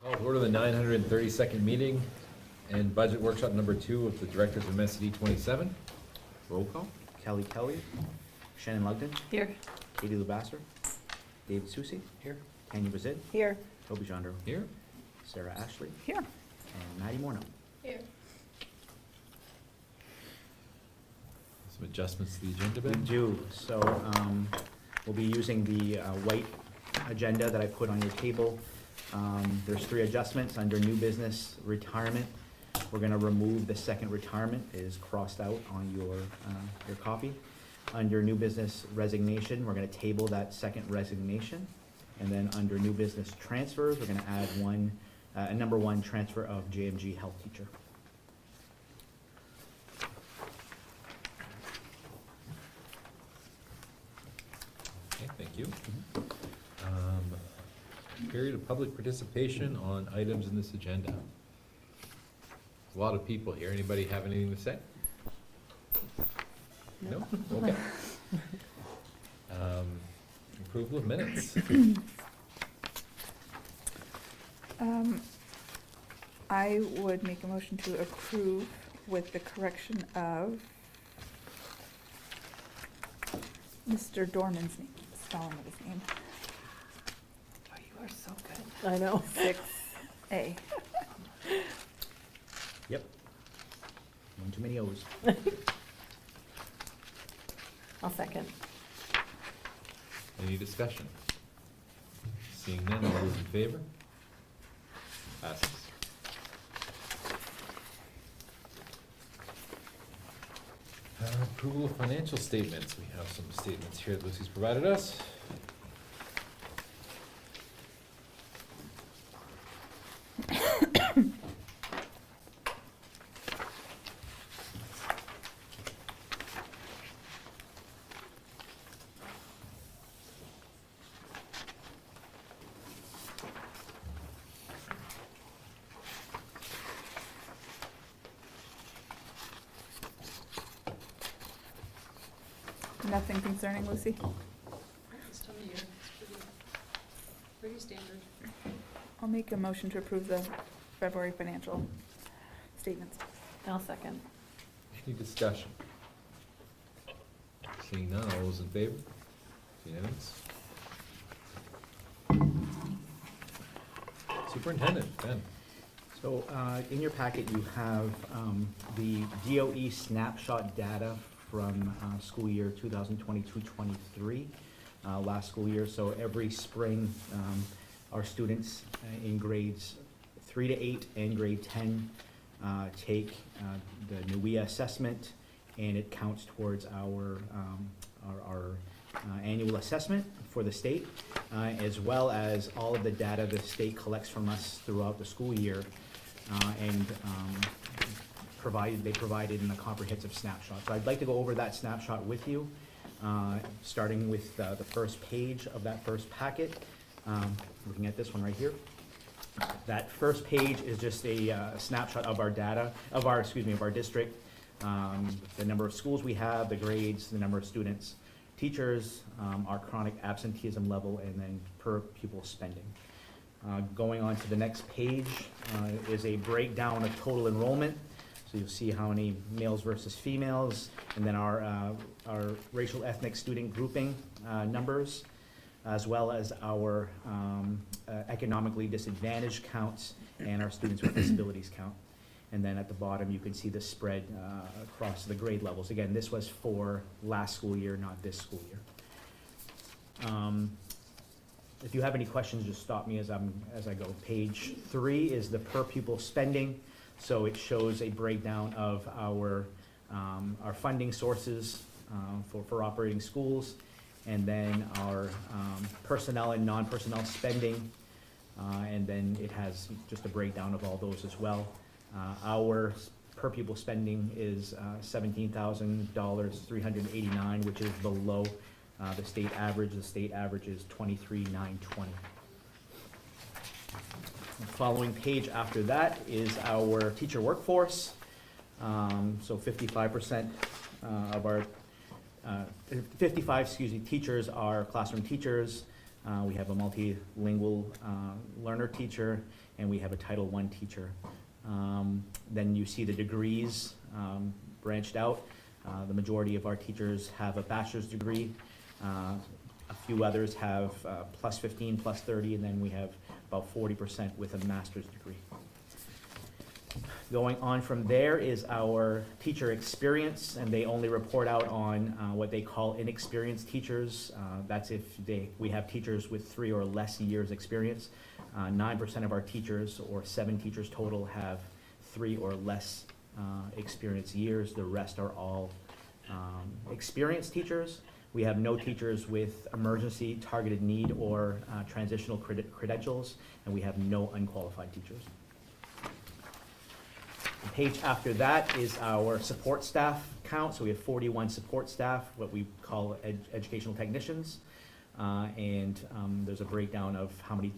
Call to order the 932nd meeting and budget workshop number 2 of the directors of MSAD 27. Roll call. Kelly, Shannon Lugden, Here. Katie Lubasser, David Susi, here, Tanya Bazid, Here. Toby Jandro, Here. Sarah Ashley, Here. and Maddie Morno. Here. Some adjustments to the agenda, We Ben? do, so we'll be using the white agenda that I put on your table. There's 3 adjustments under new business retirement. We're gonna remove the second retirement, it is crossed out on your copy. Under new business resignation, we're gonna table that second resignation. And then under new business transfers, we're gonna add a number 1 transfer of JMG health teacher. Okay, thank you. Period of public participation on items in this agenda. A lot of people here. Anybody have anything to say? No? Okay. Approval of minutes. I would make a motion to approve with the correction of Mr. Dorman's name, spelling of his name. Oh, you are so good. I know. 6A. Yep. One too many O's. I'll second. Any discussion? Seeing none, all those in favor? Passes. Approval of financial statements. We have some statements here that Lucy's provided us. Nothing concerning Lucy? This time of year, it's pretty standard. I'll make a motion to approve the February financial statements. I'll second. Any discussion? Seeing none, all those in favor? Unanimous. Superintendent, Ben. So in your packet, you have the DOE snapshot data from school year 2022-23, last school year. So every spring, our students in grades 3 to 8 and grade 10 take the NUIA assessment, and it counts towards our annual assessment for the state, as well as all of the data the state collects from us throughout the school year, and they provided in a comprehensive snapshot. So I'd like to go over that snapshot with you, starting with the first page of that first packet. Looking at this one right here. That first page is just a snapshot of our data, of our district, the number of schools we have, the grades, the number of students, teachers, our chronic absenteeism level, and then per pupil spending. Going on to the next page is a breakdown of total enrollment. So you'll see how many males versus females, and then our racial ethnic student grouping numbers, as well as our economically disadvantaged counts and our students with disabilities count. And then at the bottom, you can see the spread across the grade levels. Again, this was for last school year, not this school year. If you have any questions, just stop me as I go. Page 3 is the per pupil spending. So it shows a breakdown of our funding sources for operating schools, and then our personnel and non-personnel spending, and then it has just a breakdown of all those as well. Our per pupil spending is $17,389, which is below the state average. The state average is $23,920. The following page after that is our teacher workforce. So 55% of our 55 teachers are classroom teachers. We have a multilingual learner teacher, and we have a Title I teacher. Then you see the degrees branched out. The majority of our teachers have a bachelor's degree. A few others have plus 15, plus 30, and then we have about 40% with a master's degree. Going on from there is our teacher experience, and they only report out on what they call inexperienced teachers. That's if we have teachers with 3 or less years experience. 9% of our teachers, or 7 teachers total, have 3 or less experience years. The rest are all experienced teachers. We have no teachers with emergency, targeted need, or transitional credentials, and we have no unqualified teachers. The page after that is our support staff count. So we have 41 support staff, what we call educational technicians. There's a breakdown of how many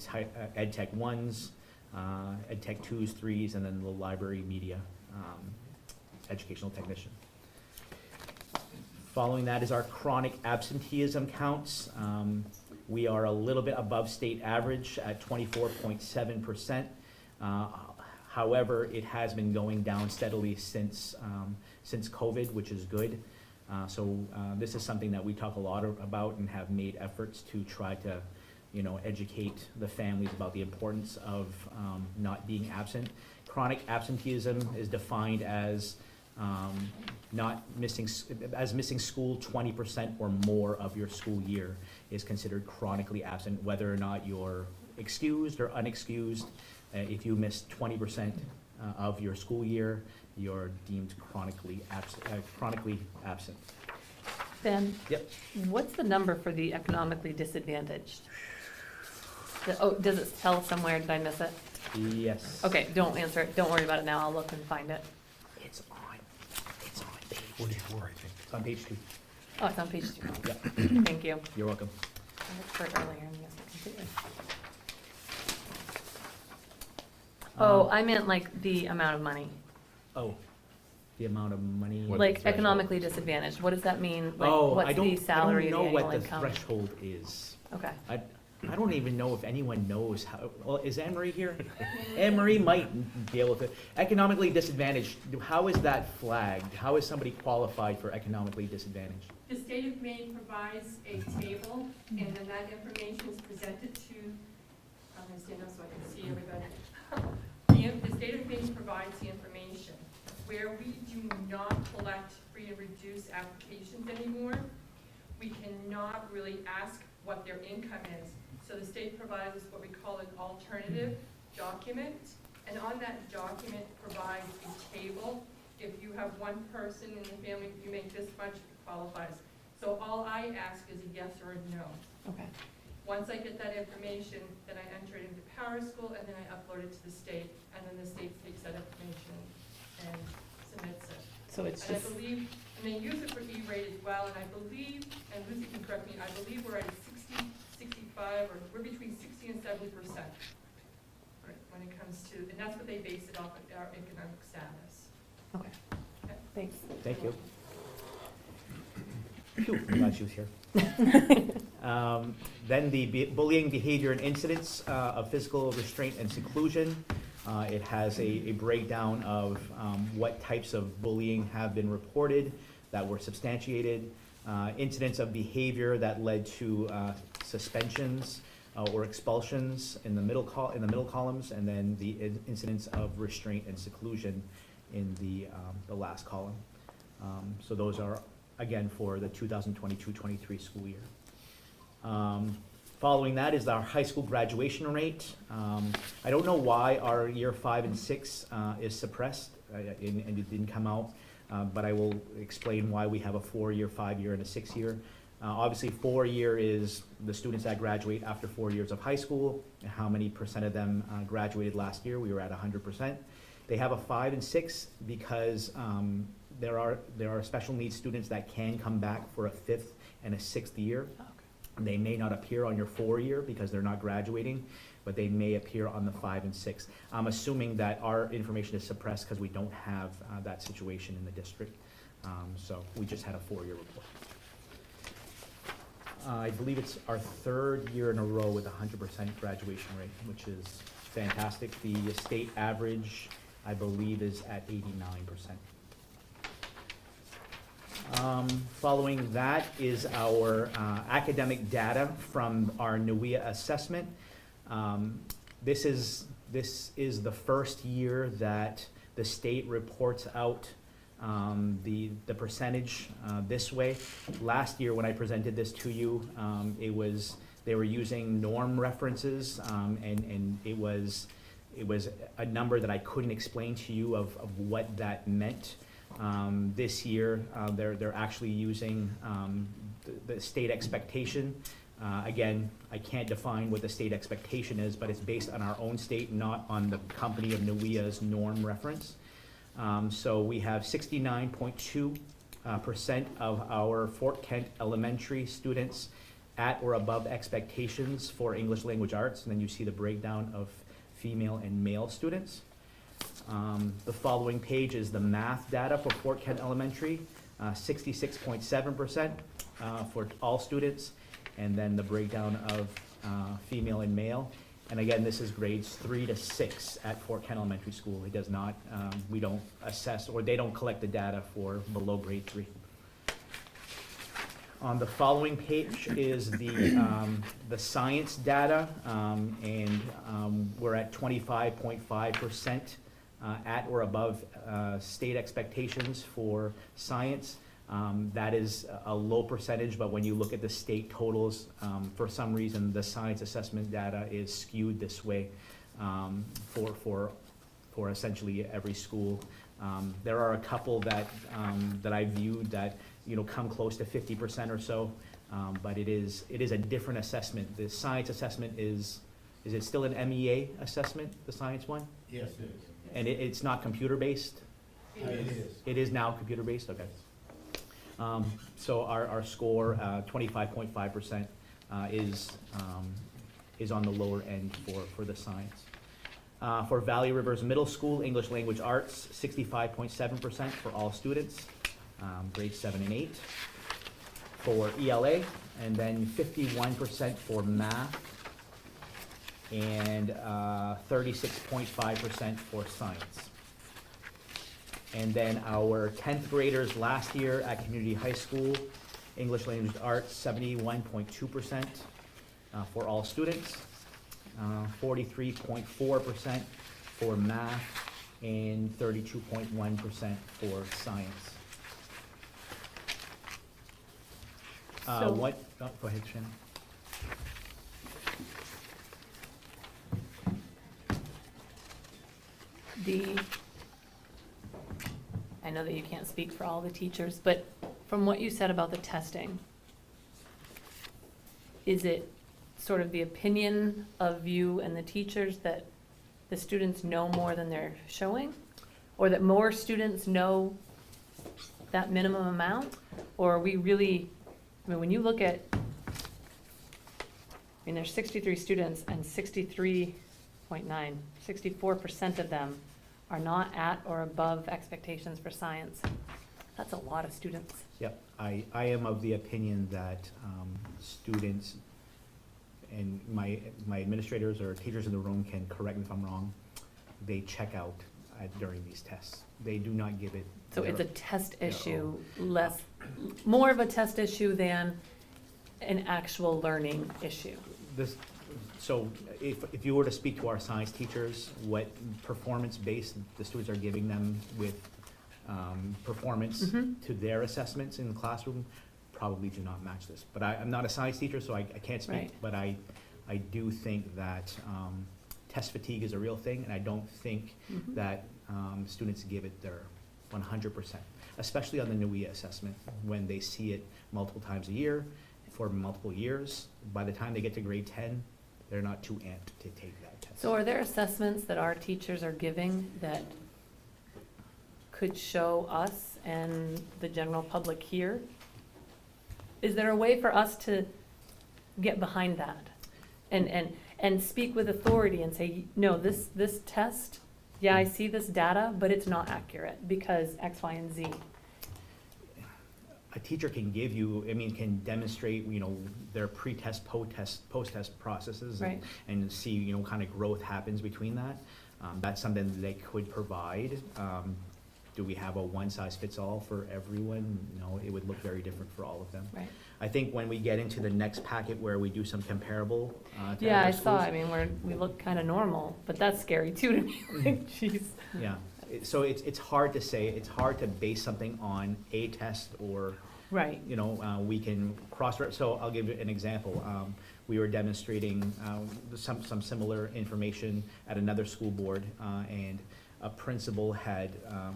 Ed Tech 1s, Ed Tech 2s, 3s, and then the library media educational technician. Following that is our chronic absenteeism counts. We are a little bit above state average at 24.7%. However, it has been going down steadily since COVID, which is good. This is something that we talk a lot about and have made efforts to try to, educate the families about the importance of not being absent. Chronic absenteeism is defined as missing school 20% or more of your school year is considered chronically absent, whether or not you're excused or unexcused. If you miss 20% of your school year, you're deemed chronically absent. Ben? Yep. What's the number for the economically disadvantaged? Does it tell somewhere? Did I miss it? Yes. Okay, don't answer it. Don't worry about it now. I'll look and find it. It's on page 44, I think. It's on page 2. Oh, it's on page 2. Yep. Thank you. You're welcome. I looked for it earlier and missed it completely. Oh, I meant like the amount of money. Oh, the amount of money. What Like threshold? economically disadvantaged. What does that mean? Like, Oh, what's the salary, I the don't know annual what the income? threshold is. Okay. I don't even know if anyone knows how, well, is Anne Marie here? Anne Marie might be able to. Economically disadvantaged, how is that flagged? How is somebody qualified for economically disadvantaged? The state of Maine provides a table, and then that information is presented to, I'm gonna stand up so I can see everybody. The state of Maine provides the information. Where we do not collect free and reduced applications anymore, we cannot really ask what their income is. So the state provides us what we call an alternative document, and on that document provides a table. If you have one person in the family, you make this much, it qualifies. So all I ask is a yes or a no. Okay. Once I get that information, then I enter it into Power School, and then I upload it to the state, and then the state takes that information and submits it. So it's And I just, believe, and they use it for E-rate as well, and I believe, and Lucy can correct me, I believe we're at 60, 65, or we're between 60 and 70% when it comes to, and that's what they base it off of, our economic status. okay. Thanks. Thank you. Phew, I'm glad she was here. Then the bullying behavior and incidents of physical restraint and seclusion. It has a breakdown of what types of bullying have been reported that were substantiated, incidents of behavior that led to suspensions or expulsions in the middle columns, and then the incidents of restraint and seclusion in the last column. So those are, again, for the 2022-23 school year. Following that is our high school graduation rate. I don't know why our year 5 and 6 is suppressed and it didn't come out, but I will explain why we have a 4-year, 5-year, and a 6-year. Obviously, 4-year is the students that graduate after 4 years of high school, and how many percent of them graduated last year. We were at 100%. They have a 5 and 6 because there are special needs students that can come back for a 5th and a 6th year. Okay. They may not appear on your 4-year because they're not graduating, but they may appear on the 5 and 6. I'm assuming that our information is suppressed because we don't have that situation in the district. So we just had a 4-year report. I believe it's our third year in a row with 100% graduation rate, which is fantastic. The state average, I believe, is at 89%. Following that is our academic data from our NUIA assessment. This is the first year that the state reports out the percentage this way. Last year, when I presented this to you, they were using norm references, and it was a number that I couldn't explain to you of what that meant. This year, they're actually using the state expectation. Again, I can't define what the state expectation is, but it's based on our own state, not on the company of NUIA's norm reference. So we have 69.2% of our Fort Kent Elementary students at or above expectations for English language arts, and then you see the breakdown of female and male students. The following page is the math data for Fort Kent Elementary, 66.7% for all students, and then the breakdown of female and male. And again, this is grades 3 to 6 at Fort Kent Elementary School. It does not, we don't assess, or they don't collect the data for below grade 3. On the following page is the science data, and we're at 25.5% at or above state expectations for science. That is a low percentage, but when you look at the state totals, for some reason, the science assessment data is skewed this way for essentially every school. There are a couple that I viewed that come close to 50% or so, but it is a different assessment. The science assessment is it still an MEA assessment, the science one? Yes, it is. And it's not computer-based? It is. It is now computer-based, okay. So our score, 25.5%, is on the lower end for the science. For Valley Rivers Middle School, English Language Arts, 65.7% for all students, grades 7 and 8. For ELA, and then 51% for math, and 36.5% for science. And then our 10th graders last year at Community High School, English Language Arts, 71.2% for all students, 43.4% for math, and 32.1% for science. So- Go ahead, Shannon. I know that you can't speak for all the teachers, but from what you said about the testing, is it sort of the opinion of you and the teachers that the students know more than they're showing? Or that more students know that minimum amount? Or are we really, when you look at, there's 63 students and 64% of them are not at or above expectations for science. That's a lot of students. Yep, I am of the opinion that students, and my administrators or teachers in the room can correct me if I'm wrong, they check out during these tests. They do not give it. So it's a test issue, more of a test issue than an actual learning issue. So if you were to speak to our science teachers, what performance-based the students are giving them with performance to their assessments in the classroom probably do not match this. But I'm not a science teacher, so I can't speak. Right. But I do think that test fatigue is a real thing, and I don't think that students give it their 100%, especially on the NUIA assessment. When they see it multiple times a year for multiple years, by the time they get to grade 10, they're not too amped to take that test. So are there assessments that our teachers are giving that could show us and the general public here? Is there a way for us to get behind that and speak with authority and say, no, this test, yeah, I see this data, but it's not accurate because X, Y, and Z? a teacher can give you, I mean, can demonstrate, you know, their pre-test, post-test processes. Right. And see, you know, kind of growth happens between that. That's something that they could provide. Do we have a one-size-fits-all for everyone? No, it would look very different for all of them. Right. I think when we get into the next packet where we do some comparable to Yeah, other I saw, schools- I mean, we look kind of normal, but that's scary too to me, like, jeez. Yeah, so it's hard to say, it's hard to base something on a test or, Right, you know, we can so I'll give you an example. We were demonstrating some similar information at another school board, and a principal had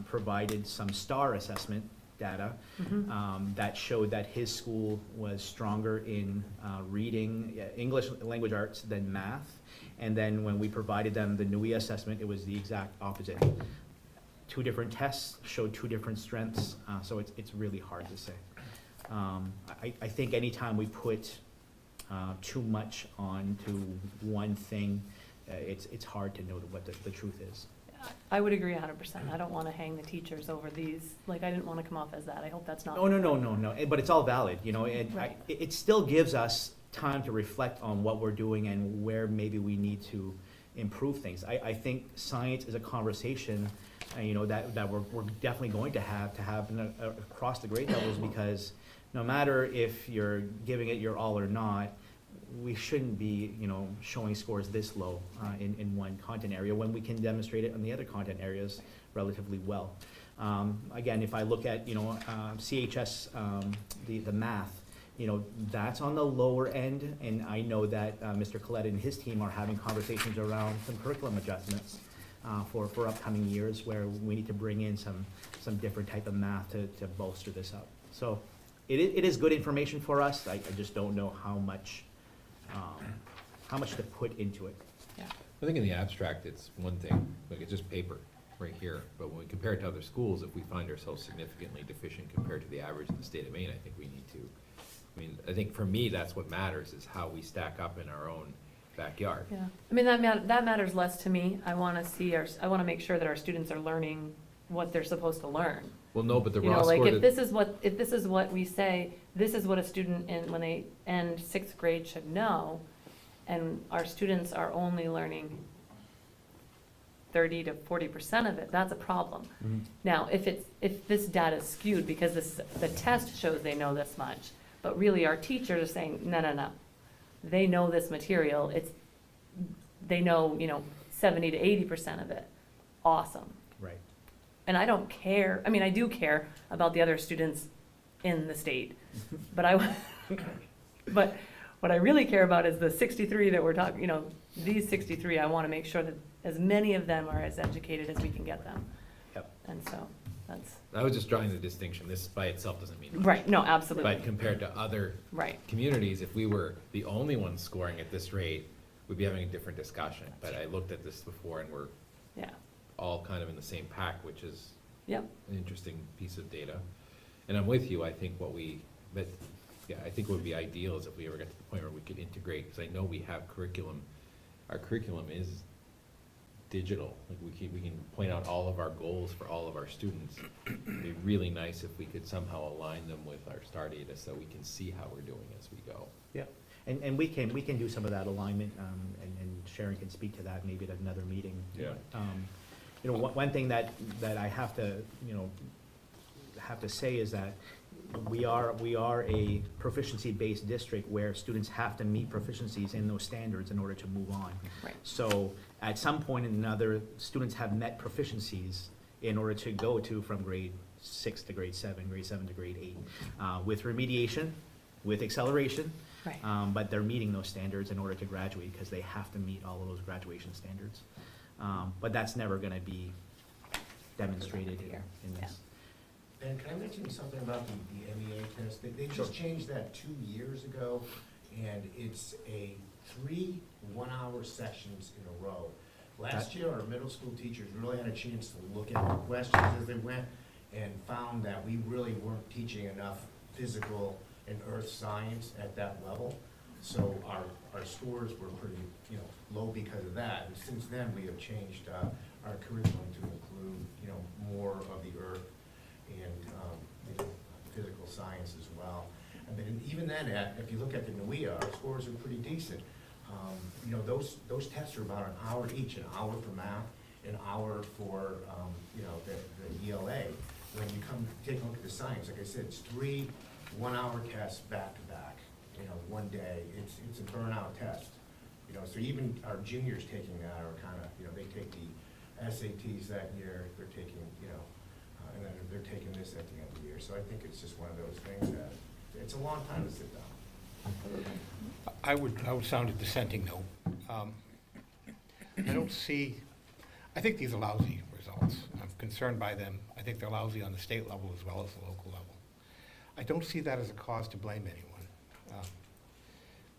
provided some STAR assessment data that showed that his school was stronger in reading, English language arts than math. And then when we provided them the NUI assessment, it was the exact opposite. Two different tests showed two different strengths, so it's really hard to say. I think anytime we put too much onto one thing, it's hard to know what the truth is. I would agree 100%. I don't want to hang the teachers over these, like, I didn't want to come off as that. I hope that's not. Oh, no, but it's all valid, you know, and Right. it still gives us time to reflect on what we're doing and where maybe we need to improve things. I think science is a conversation, you know, that we're definitely going to have across the grade levels, because no matter if you're giving it your all or not, we shouldn't be, you know, showing scores this low in one content area when we can demonstrate it in the other content areas relatively well. Again, if I look at, you know, CHS, the math, you know, that's on the lower end, and I know that Mr. Collette and his team are having conversations around some curriculum adjustments for upcoming years, where we need to bring in some different type of math to bolster this up. So it is good information for us. I just don't know how much to put into it. Yeah. I think in the abstract, it's one thing, like it's just paper right here, but when we compare it to other schools, if we find ourselves significantly deficient compared to the average in the state of Maine, I think we need to, I think for me, that's what matters, is how we stack up in our own backyard. Yeah, I mean, that matters less to me. I want to make sure that our students are learning what they're supposed to learn. Well, no, but the You know, raw like, score if that, this is what we say, this is what a student when they end sixth grade should know, and our students are only learning 30 to 40% of it, that's a problem. Now, if this data is skewed because the test shows they know this much, but really our teachers are saying, no, they know this material, they know, you know, 70 to 80% of it, awesome. Right. And I don't care, I mean, I do care about the other students in the state, but but what I really care about is the 63 that we're talking, you know, these 63, I want to make sure that as many of them are as educated as we can get them. Yep. And so, that's, I was just drawing the distinction, this by itself doesn't mean much. right, no, absolutely, But compared to other right, communities, if we were the only ones scoring at this rate, we'd be having a different discussion. But I looked at this before, and we're yeah, all kind of in the same pack, which is yep, an interesting piece of data. And I'm with you, I think I think what would be ideal is if we ever get to the point where we could integrate, because I know we have curriculum, our curriculum is digital, like we can point out all of our goals for all of our students. It'd be really nice if we could somehow align them with our STAR data so we can see how we're doing as we go. Yeah, and we can do some of that alignment, and Sharon can speak to that maybe at another meeting. Yeah. You know, one thing that I have to, you know, say is that we are a proficiency-based district where students have to meet proficiencies in those standards in order to move on. right, So at some point or another, students have met proficiencies in order to go from grade 6 to grade 7, grade 7 to grade 8, with remediation, with acceleration. right. But they're meeting those standards in order to graduate, because they have to meet all of those graduation standards. But that's never gonna be demonstrated in this. Ben, can I mention something about the MEA test? They Sure. just changed that 2 years ago, and it's a 3 one-hour sessions in a row. Last year, our middle school teachers really had a chance to look at the questions as they went, and found that we really weren't teaching enough physical and earth science at that level. So our scores were pretty, you know, low because of that. And since then, we have changed our curriculum to include, you know, more of the earth and physical science as well. And then even then, if you look at the NUIA, our scores are pretty decent. You know, those tests are about an hour each, an hour for math, an hour for, you know, the ELA. When you come take a look at the science, like I said, it's 3 one-hour tests back to back, you know, one day. It's a burnout test. You know, so even our juniors taking that are kind of, you know, they take the SATs that year, they're taking, you know, and then they're taking this at the end of the year. So I think it's just one of those things that, it's a long time to sit down. I would sound a dissenting note. I don't see, I think these are lousy results. I'm concerned by them. I think they're lousy on the state level as well as the local level. I don't see that as a cause to blame anyone.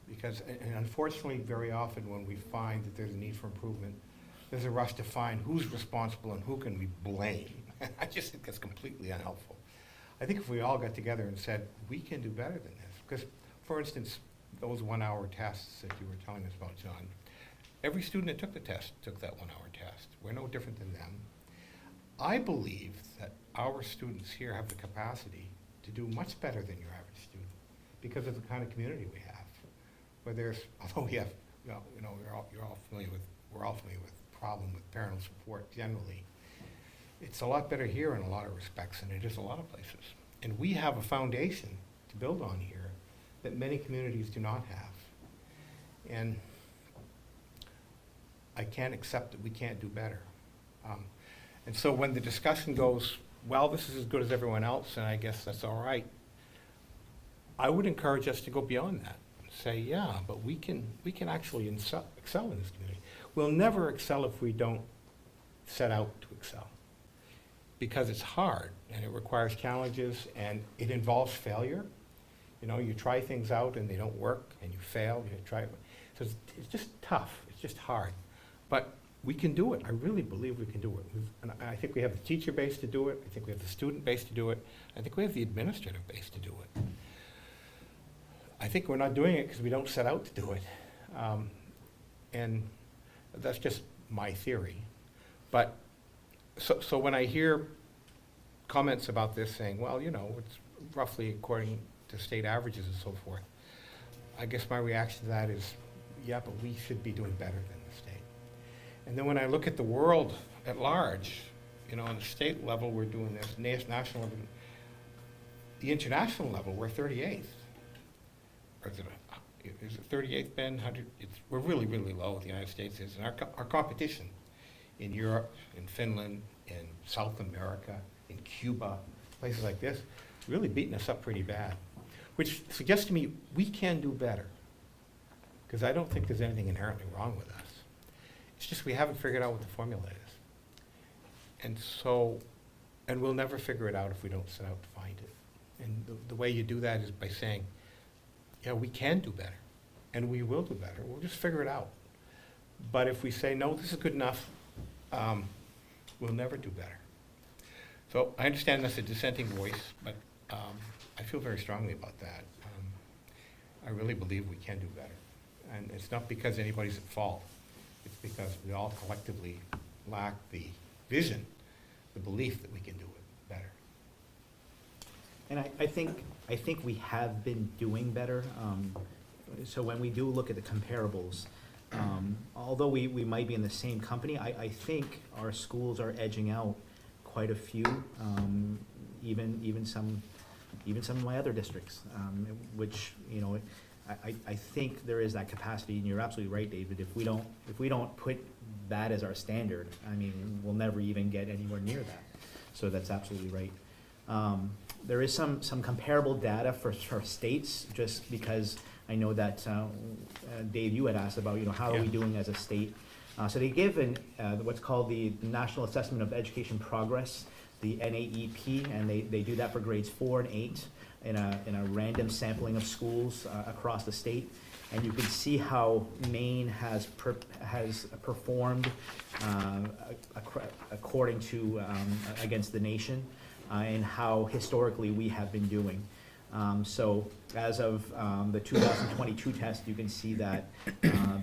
Because, and unfortunately, very often when we find that there's a need for improvement, there's a rush to find who's responsible and who can we blame. I just think that's completely unhelpful. I think if we all got together and said, we can do better than this, because, for instance, those one-hour tests that you were telling us about, John, every student that took the test took that one-hour test. We're no different than them. I believe that our students here have the capacity to do much better than your average student because of the kind of community we have. Where there's, although we have, well, you know, we're all familiar with the problem with parental support generally. It's a lot better here in a lot of respects than it is a lot of places. And we have a foundation to build on here that many communities do not have. And I can't accept that we can't do better. And so when the discussion goes, well, this is as good as everyone else, and I guess that's all right, I would encourage us to go beyond that. Say, yeah, but we can actually excel in this community. We'll never excel if we don't set out to excel. Because it's hard, and it requires challenges, and it involves failure. You know, you try things out and they don't work, and you fail, you try it. So it's just tough, it's just hard. But we can do it, I really believe we can do it. And I think we have the teacher base to do it, I think we have the student base to do it, I think we have the administrative base to do it. I think we're not doing it because we don't set out to do it. And that's just my theory. But, so when I hear comments about this saying, well, you know, it's roughly according to state averages and so forth, I guess my reaction to that is, yeah, but we should be doing better than the state. And then when I look at the world at large, you know, on the state level, we're doing this, national level, the international level, we're 38th. Or is it 38th, Ben? 100? We're really, really low, the United States is. And our competition in Europe, in Finland, in South America, in Cuba, places like this, really beating us up pretty bad. Which suggests to me we can do better. Because I don't think there's anything inherently wrong with us. It's just we haven't figured out what the formula is. And so, and we'll never figure it out if we don't set out to find it. And the way you do that is by saying, yeah, we can do better, and we will do better. We'll just figure it out. But if we say, no, this is good enough, we'll never do better. So I understand that's a dissenting voice, but I feel very strongly about that. I really believe we can do better. And it's not because anybody's at fault. It's because we all collectively lack the vision, the belief that we can do it better. And I think we have been doing better. So when we do look at the comparables, although we might be in the same company, I think our schools are edging out quite a few, even some of my other districts, which, you know, I think there is that capacity, and you're absolutely right, David. If we don't put that as our standard, I mean, we'll never even get anywhere near that. So that's absolutely right. There is some comparable data for states, just because I know that, Dave, you had asked about, you know, how are we doing as a state? So they give what's called the National Assessment of Education Progress, the NAEP, and they do that for grades 4 and 8 in a random sampling of schools across the state. And you can see how Maine has performed according to against the nation, and how historically we have been doing. So as of the 2022 test, you can see that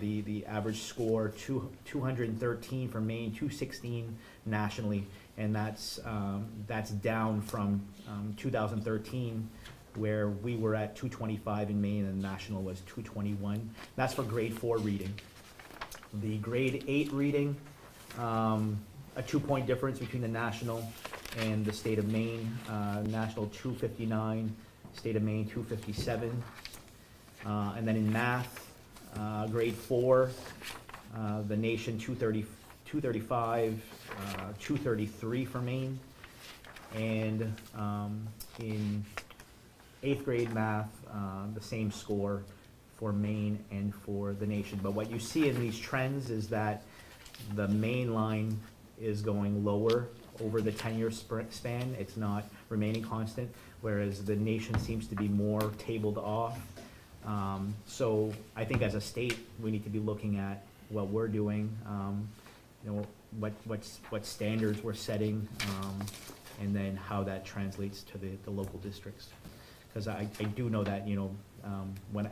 the average score, 213 for Maine, 216 nationally, and that's down from 2013, where we were at 225 in Maine and the national was 221. That's for grade 4 reading. The grade 8 reading, a 2-point difference between the national and the state of Maine. National 259, state of Maine 257. And then in math, grade 4, the nation 235, 233 for Maine. And in 8th grade math, the same score for Maine and for the nation. But what you see in these trends is that the Maine line is going lower over the 10-year span. It's not remaining constant, whereas the nation seems to be more tabled off. So I think as a state, we need to be looking at what we're doing, what standards we're setting, and then how that translates to the local districts. Because I do know that,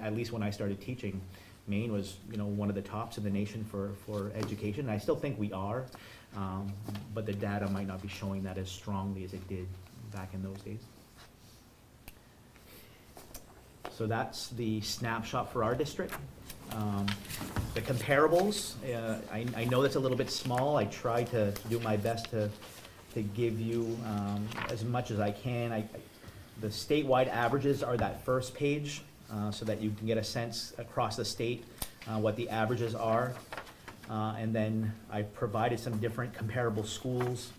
at least when I started teaching, Maine was, one of the tops in the nation for education. And I still think we are, but the data might not be showing that as strongly as it did back in those days. So that's the snapshot for our district. The comparables, I know that's a little bit small. I try to do my best to give you as much as I can. The statewide averages are that first page, so that you can get a sense across the state what the averages are. And then I provided some different comparable schools,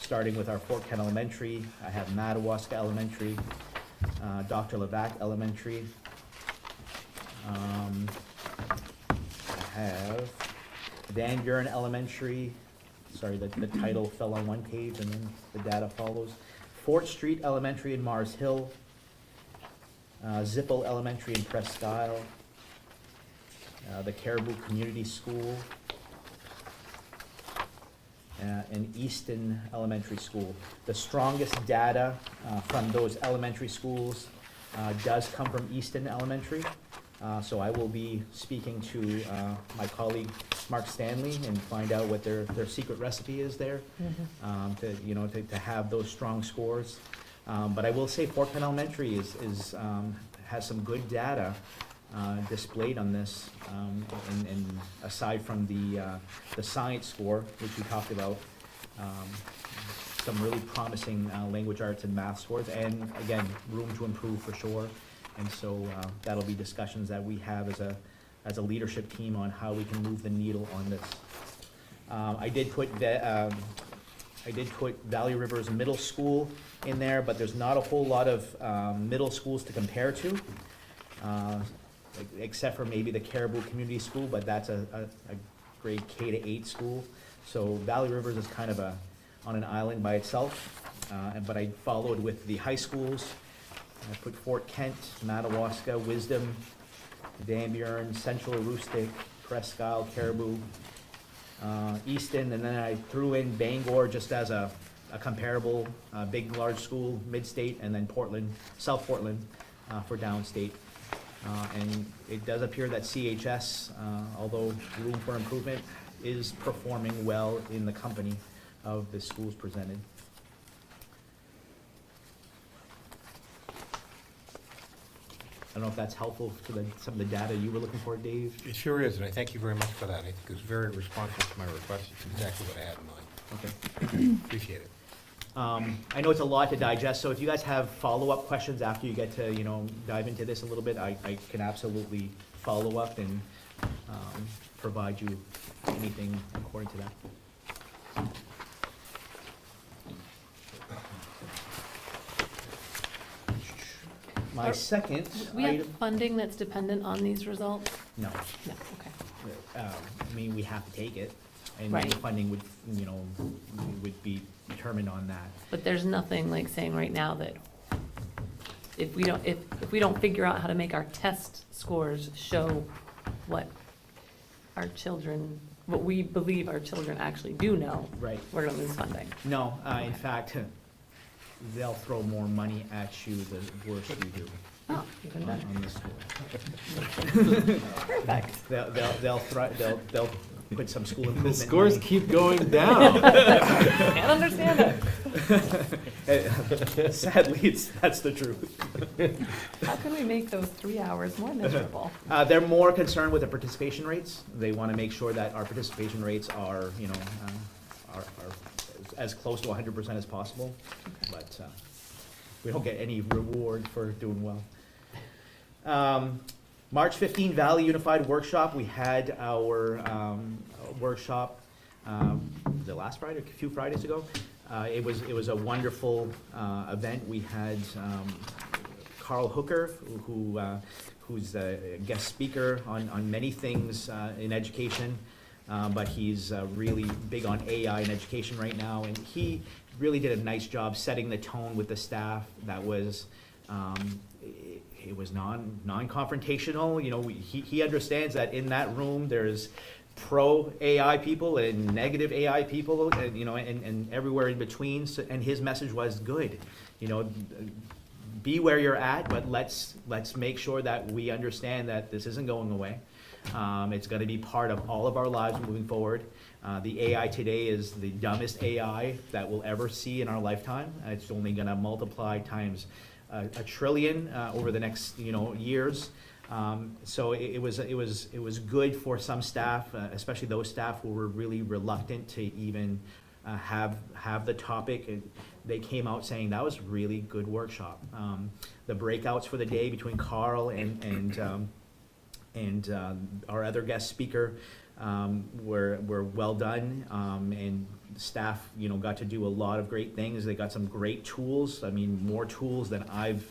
starting with our Fort Kent Elementary. I have Madawaska Elementary, Dr. Levac Elementary. I have Van Buren Elementary. Sorry, the title fell on one page and then the data follows. Fort Street Elementary in Mars Hill. Zippel Elementary in Presque Isle. The Caribou Community School. And Easton Elementary School. The strongest data from those elementary schools does come from Easton Elementary. So I will be speaking to my colleague Mark Stanley and find out what their secret recipe is there, to have those strong scores. But I will say Fort Kent Elementary has some good data displayed on this, and aside from the science score, which we talked about, some really promising language arts and math scores, and again, room to improve for sure. And so that'll be discussions that we have as a leadership team on how we can move the needle on this. I did put Valley Rivers Middle School in there, but there's not a whole lot of middle schools to compare to, except for maybe the Caribou Community School, but that's a grade K-8 school. So Valley Rivers is kind of on an island by itself, but I followed with the high schools. I put Fort Kent, Madawaska, Wisdom, Van Buren, Central Aroostook, Presque Isle, Caribou, Easton, and then I threw in Bangor just as a comparable big, large school, mid-state, and then Portland, South Portland for downstate. And it does appear that CHS, although room for improvement, is performing well in the company of the schools presented. I don't know if that's helpful to some of the data you were looking for, Dave. It sure is, and I thank you very much for that. I think it was very responsive to my request. It's exactly what I had in mind. Okay. Appreciate it. I know it's a lot to digest, so if you guys have follow-up questions after you get to, dive into this a little bit, I can absolutely follow up and provide you anything according to that. My second We have item, funding that's dependent on these results? no, No, okay. I mean, we have to take it, and Right. the funding would be determined on that. But there's nothing like saying right now that if we don't figure out how to make our test scores show what our children, what we believe our children actually do know, Right. we're gonna lose funding. No, in fact, they'll throw more money at you the worse you do Oh, even better. on the school. Perfect. They'll put some school improvement. The scores money. keep going down. Can't understand it. Sadly, that's the truth. How can we make those 3 hours more miserable? They're more concerned with the participation rates. They want to make sure that our participation rates are, you know, are as close to 100% as possible. But we don't get any reward for doing well. March 15 Valley Unified Workshop. We had our workshop the last Friday, a few Fridays ago. It was a wonderful event. We had Carl Hooker, who's a guest speaker on many things in education, but he's really big on AI in education right now, and he really did a nice job setting the tone with the staff. That was it was non-confrontational. You know, he understands that in that room there's pro AI people and negative AI people, and you know, and everywhere in between. So, and his message was good. You know, be where you're at, but let's make sure that we understand that this isn't going away. It's going to be part of all of our lives moving forward. The AI today is the dumbest AI that we'll ever see in our lifetime. It's only going to multiply times a trillion over the next, you know, years. So it was good for some staff, especially those staff who were really reluctant to even have the topic. And they came out saying that was really good workshop. The breakouts for the day between Carl and our other guest speaker were well done, and staff, you know, got to do a lot of great things. They got some great tools. I mean, more tools than I've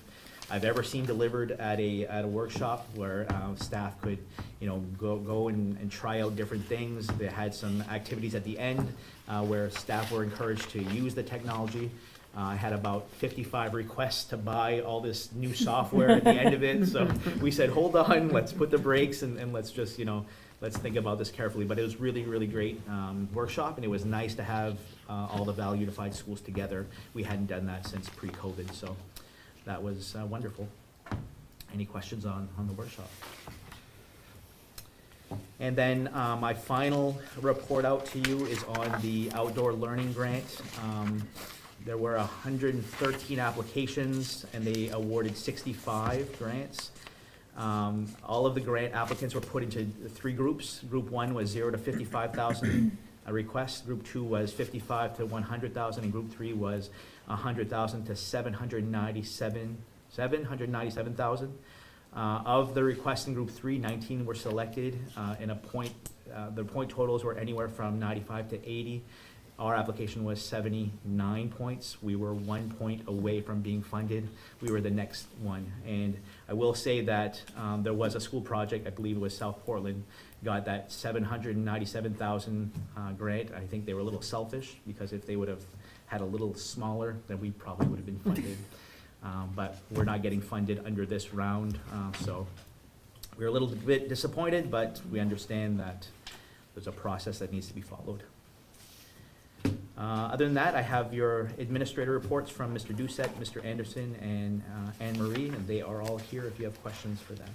ever seen delivered at a workshop, where staff could, you know, go and try out different things. They had some activities at the end where staff were encouraged to use the technology. I had about 55 requests to buy all this new software at the end of it, so we said, hold on, let's put the brakes and let's just, you know, let's think about this carefully. But it was really, really great workshop, and it was nice to have all the Valley Unified schools together. We hadn't done that since pre-COVID, so that was wonderful. Any questions on the workshop? And then my final report out to you is on the outdoor learning grant. There were 113 applications, and they awarded 65 grants. All of the grant applicants were put into 3 groups. Group 1 was 0 to 55,000 requests. Group 2 was 55 to 100,000, and Group 3 was 100,000 to 797,000. Of the requests in Group 3, 19 were selected, and the point totals were anywhere from 95 to 80. Our application was 79 points. We were 1 point away from being funded. We were the next one. And I will say that there was a school project, I believe it was South Portland, got that 797,000 grant. I think they were a little selfish, because if they would have had a little smaller, then we probably would have been funded. But we're not getting funded under this round. So we're a little bit disappointed, but we understand that there's a process that needs to be followed. Other than that, I have your administrator reports from Mr. Doucette, Mr. Anderson, and Anne Marie, and they are all here if you have questions for them.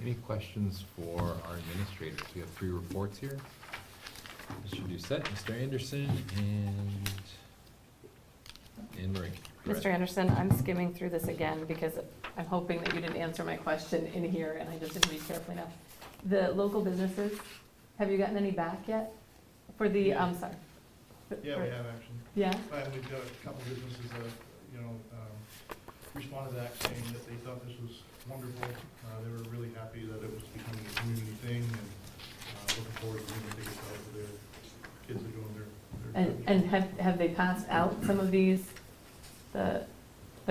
Any questions for our administrators? We have 3 reports here. Mr. Doucette, Mr. Anderson, and Anne Marie. Mr. Anderson, I'm skimming through this again because I'm hoping that you didn't answer my question in here, and I just didn't read carefully enough. The local businesses, have you gotten any back yet? For the, I'm sorry. Yeah, we have actually. Yeah? And we've got a couple businesses that, you know, responded to that saying that they thought this was wonderful. They were really happy that it was becoming a community thing, and looking forward to bringing tickets out to their kids that go in there. And have they passed out some of these, the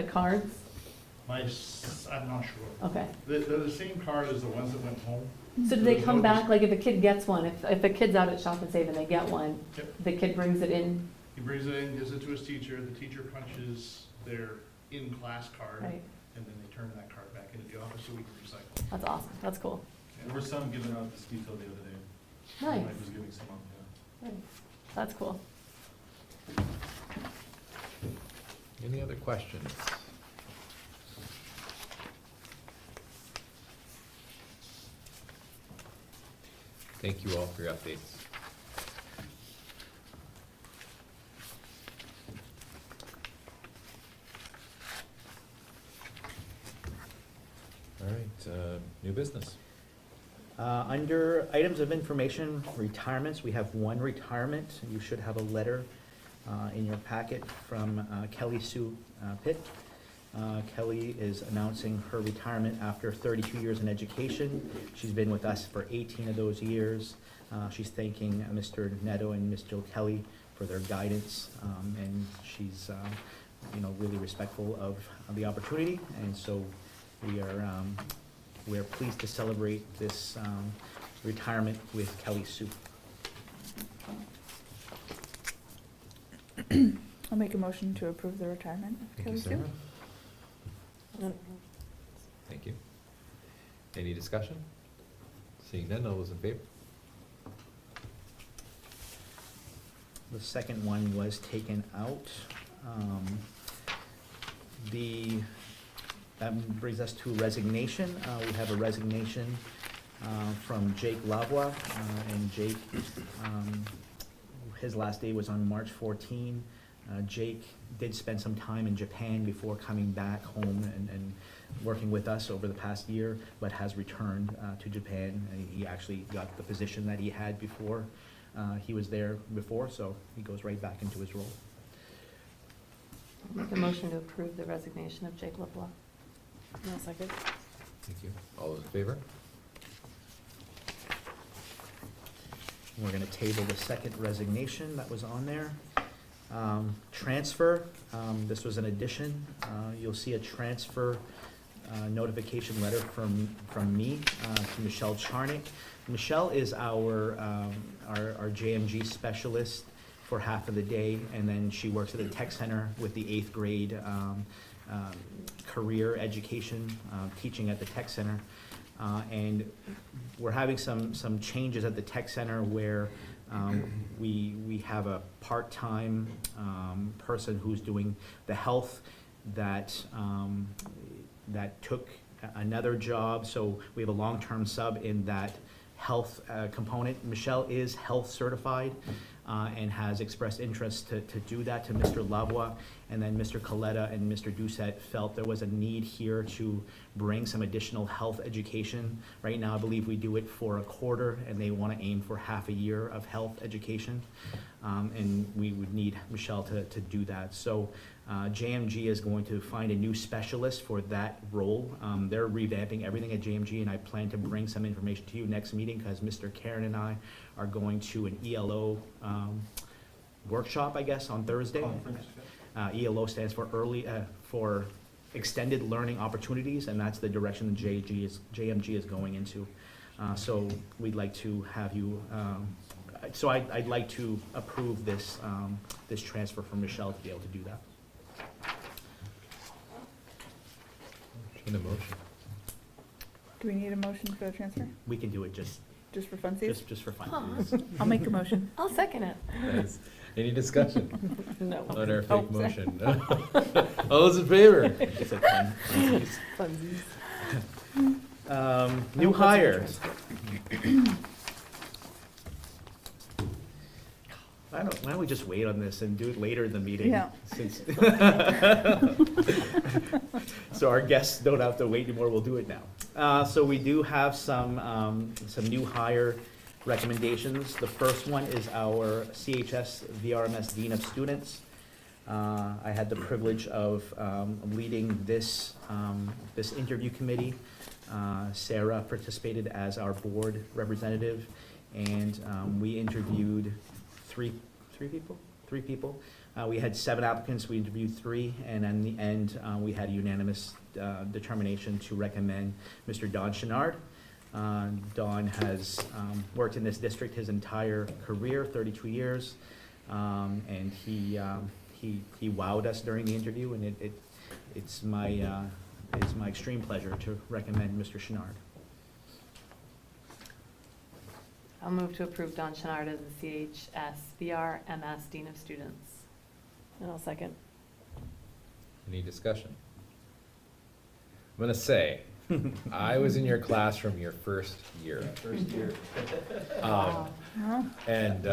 cards? I I'm not sure. Okay. They're the same card as the ones that went home. So do they come back, like if a kid gets one, if a kid's out at Shop and Save and they get one, Yep. the kid brings it in, He brings it in, gives it to his teacher, the teacher punches their in-class card, right? and then they turn that card back into the office so we can recycle. That's awesome, that's cool. There were some given out at the ski field the other day. Nice, Mike was giving some out, yeah. nice. That's cool. Any other questions? Thank you all for your updates. All right, new business. Under items of information, retirements, we have one retirement. You should have a letter in your packet from Kelly Sue Pitt. Kelly is announcing her retirement after 32 years in education. She's been with us for 18 of those years. She's thanking Mr. Neto and Ms. Jill Kelly for their guidance, and she's, really respectful of the opportunity. And so we're pleased to celebrate this retirement with Kelly Sue. I'll make a motion to approve the retirement of Thank Kelly you, Sue. Sarah. Thank you. Any discussion? Seeing none, all those in favor? The second one was taken out. That brings us to resignation. We have a resignation from Jake Lavoie, and Jake, his last day was on March 14. Jake did spend some time in Japan before coming back home and working with us over the past year, but has returned to Japan. And he actually got the position that he had before. He was there before, so he goes right back into his role. Make a motion to approve the resignation of Jake LeBlanc. No second. Thank you. All those in favor? We're gonna table the second resignation that was on there. Transfer, this was an addition. You'll see a transfer notification letter from me to Michelle Charnick. Michelle is our JMG specialist for half of the day, and then she works at the tech center with the 8th grade career education, teaching at the tech center. And we're having some changes at the tech center where we have a part-time person who's doing the health that took another job. So we have a long-term sub in that health component. Michelle is health certified and has expressed interest to do that to Mr. Lavoie. And then Mr. Coletta and Mr. Doucette felt there was a need here to bring some additional health education. Right now, I believe we do it for a quarter, and they want to aim for half a year of health education. And we would need Michelle to do that. So JMG is going to find a new specialist for that role. They're revamping everything at JMG, and I plan to bring some information to you next meeting because Mr. Karen and I are going to an ELO workshop, I guess, on Thursday. ELO stands for for Extended Learning Opportunities, and that's the direction the JMG is going into. So we'd like to have you, so I'd like to approve this, this transfer from Michelle to be able to do that. In a motion. Do we need a motion for the transfer? We can do it just Just for funsies? just for fun. Huh. I'll make a motion. I'll second it. Nice. Any discussion No. on our Oh, fake sorry. motion? All those in favor? It's a fun. Funsies. New hires. Why don't we just wait on this and do it later in the meeting? Yeah. Since so our guests don't have to wait anymore, we'll do it now. So we do have some new hire recommendations. The first one is our CHS VRMS Dean of Students. I had the privilege of leading this interview committee. Sarah participated as our board representative, and we interviewed three people. We had 7 applicants, we interviewed 3, and in the end, we had a unanimous determination to recommend Mr. Don Chenard. Don has worked in this district his entire career, 32 years, and he wowed us during the interview, and it's my extreme pleasure to recommend Mr. Chenard. I'll move to approve Don Chenard as the CHS BR MS Dean of Students. And I'll second. Any discussion? I'm gonna say, I was in your classroom your first year. First year. And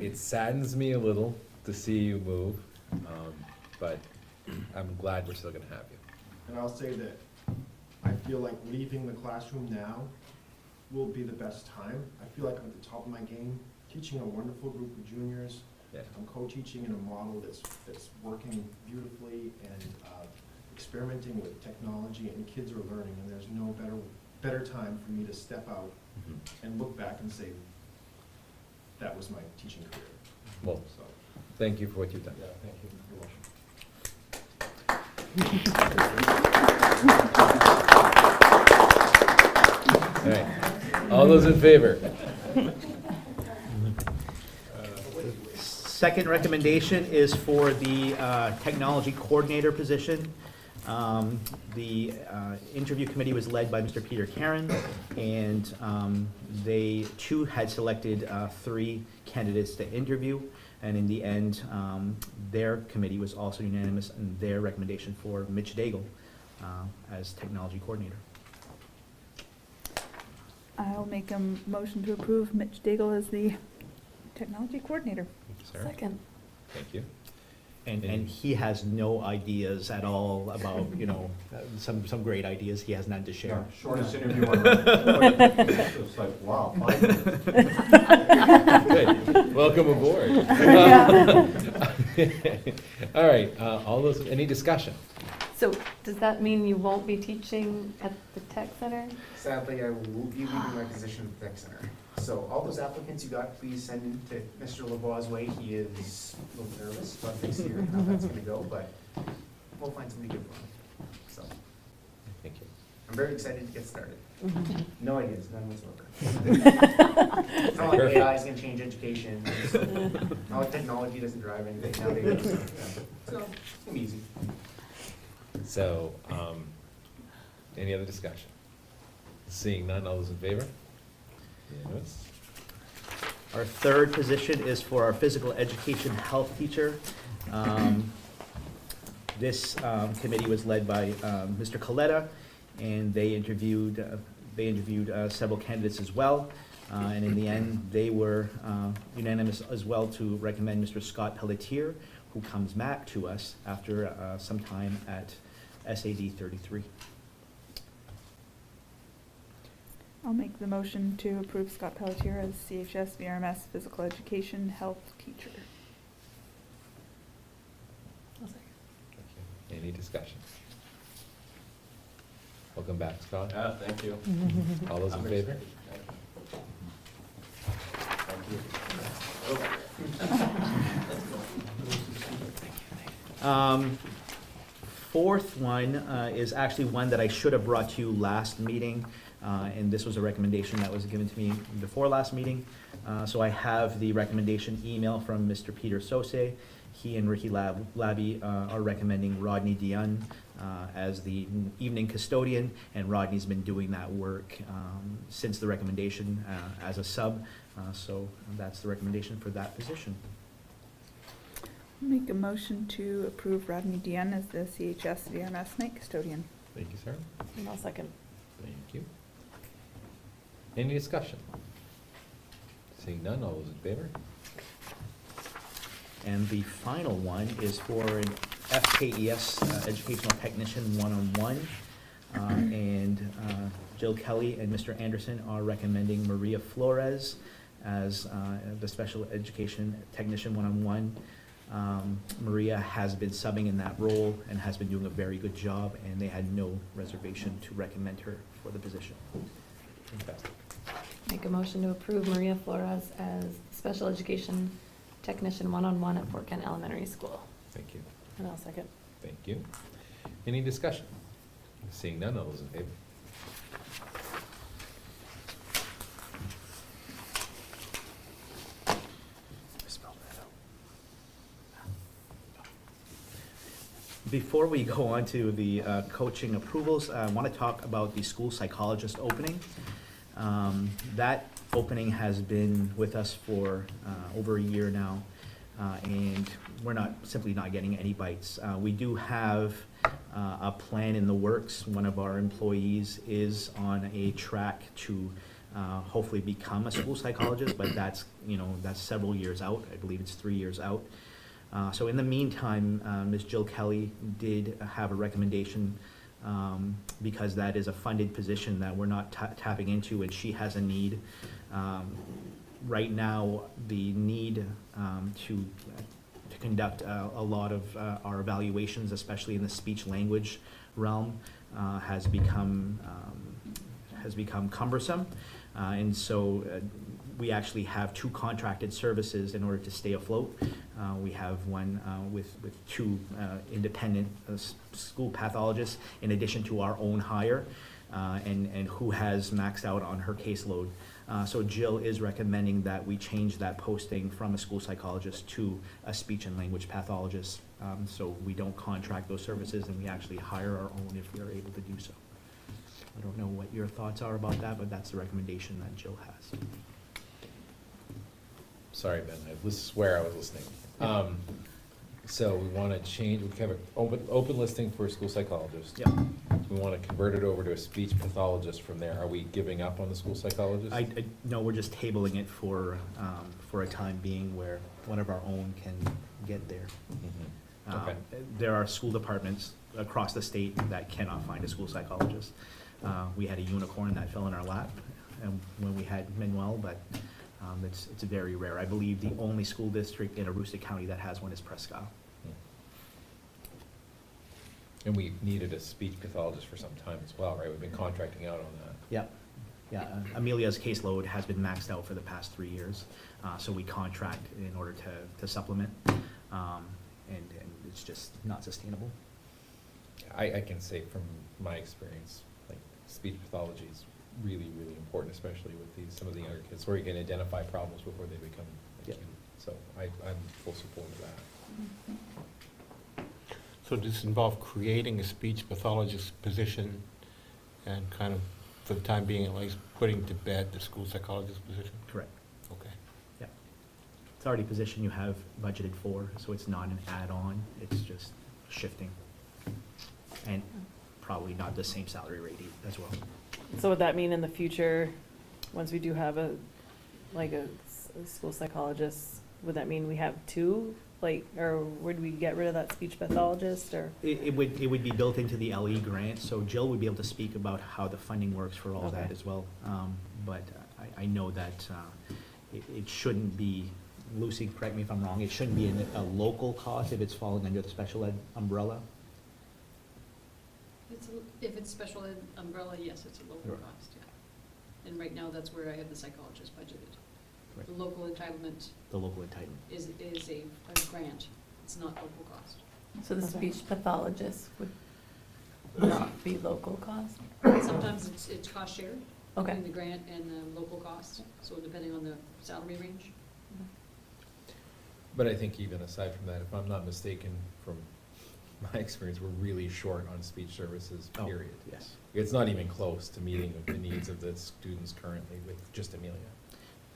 it saddens me a little to see you move, but I'm glad we're still gonna have you. And I'll say that I feel like leaving the classroom now will be the best time. I feel like I'm at the top of my game, teaching a wonderful group of juniors. Yeah. I'm co-teaching in a model that's working beautifully and experimenting with technology, and kids are learning, and there's no better time for me to step out and look back and say, that was my teaching career. Well, So, thank you for what you've done. yeah, thank you. You're welcome. All right, all those in favor? Second recommendation is for the technology coordinator position. The interview committee was led by Mr. Peter Karen, and they too had selected 3 candidates to interview, and in the end, their committee was also unanimous in their recommendation for Mitch Daigle as technology coordinator. I'll make a motion to approve Mitch Daigle as the technology coordinator. Thank you, Sarah. Second. Thank you. And he has no ideas at all about, some great ideas he has none to share. Shortest interview on record. It's like, wow, 5 minutes. Good, welcome aboard. All right, all those, any discussion? So does that mean you won't be teaching at the tech center? Sadly, I will be leaving my position at the tech center. So all those applicants you got, please send them to Mr. LeBois' way. He is a little nervous about this year, how that's gonna go, but we'll find somebody good for him. So Thank you. I'm very excited to get started. No ideas, none whatsoever. It's not like Perfect. AI is gonna change education. Not like technology doesn't drive anything nowadays. So it's gonna be easy. So, any other discussion? Seeing none, all those in favor? Unanimous? Our third position is for our physical education health teacher. This committee was led by Mr. Coletta, and they interviewed several candidates as well. And in the end, they were unanimous as well to recommend Mr. Scott Pelletier, who comes back to us after some time at SAD 33. I'll make the motion to approve Scott Pelletier as CHS VRMS physical education health teacher. Thank you. Any discussion? Welcome back, Scott. Yeah, thank you. All those in favor? Fourth one is actually one that I should have brought to you last meeting, and this was a recommendation that was given to me before last meeting. So I have the recommendation email from Mr. Peter Sose. He and Ricky Labby are recommending Rodney Dion as the evening custodian, and Rodney's been doing that work since the recommendation as a sub. So that's the recommendation for that position. Make a motion to approve Rodney Dion as the CHS VRMS night custodian. Thank you, Sarah. And I'll second. Thank you. Any discussion? Seeing none, all those in favor? And the final one is for an FKES Educational Technician 1-on-1. And Jill Kelly and Mr. Anderson are recommending Maria Flores as the Special Education Technician 1-on-1. Maria has been subbing in that role and has been doing a very good job, and they had no reservation to recommend her for the position. Fantastic. Make a motion to approve Maria Flores as special education technician one-on-one at Fort Kent Elementary School. Thank you. And I'll second. Thank you. Any discussion? Seeing none, all those in favor? Before we go on to the coaching approvals, I want to talk about the school psychologist opening. That opening has been with us for over a year now, and we're simply not getting any bites. We do have a plan in the works. One of our employees is on a track to hopefully become a school psychologist, but that's several years out. I believe it's 3 years out. So in the meantime, Ms. Jill Kelly did have a recommendation, because that is a funded position that we're not tapping into, and she has a need. Right now, the need to conduct a lot of our evaluations, especially in the speech language realm, has become cumbersome. And so we actually have 2 contracted services in order to stay afloat. We have one with 2 independent school pathologists in addition to our own hire, and who has maxed out on her caseload. So Jill is recommending that we change that posting from a school psychologist to a speech and language pathologist. So we don't contract those services, and we actually hire our own if we are able to do so. I don't know what your thoughts are about that, but that's the recommendation that Jill has. Sorry, Ben, I swear I was listening. So we want to change, we have an open listing for a school psychologist. Yep. We want to convert it over to a speech pathologist from there. Are we giving up on the school psychologist? No, we're just tabling it for a time being where one of our own can get there. Mhm. Okay. There are school departments across the state that cannot find a school psychologist. We had a unicorn that fell in our lap when we had Manuel, but it's very rare. I believe the only school district in Aroostook County that has one is Prescott. And we needed a speech pathologist for some time as well, right? We've been contracting out on that. Yep. Yeah, Amelia's caseload has been maxed out for the past 3 years, so we contract in order to supplement, and it's just not sustainable. I can say from my experience, like, speech pathology is really, really important, especially with some of the younger kids, where you can identify problems before they become acute. Yep. So I'm full support of that. So does this involve creating a speech pathologist position and kind of, for the time being at least, putting to bed the school psychologist position? Correct. Okay. Yeah. It's already a position you have budgeted for, so it's not an add-on, it's just shifting. And probably not the same salary rate as well. So would that mean in the future, once we do have a school psychologist, would that mean we have 2? Or would we get rid of that speech pathologist, or? It would be built into the LE grant, so Jill would be able to speak about how the funding works for all that Okay. as well. But I know that it shouldn't be, Lucy, correct me if I'm wrong, it shouldn't be a local cost if it's falling under the special ed umbrella. If it's special ed umbrella, yes, it's a local Right. cost, yeah. And right now, that's where I have the psychologist budgeted. Right. The local entitlement The local entitlement. is a grant, it's not local cost. So the speech pathologist would not be local cost? Sometimes it's cost share Okay. between the grant and the local cost, so depending on the salary range. But I think even aside from that, if I'm not mistaken, from my experience, we're really short on speech services, Oh, period. yes. It's not even close to meeting the needs of the students currently with just Amelia.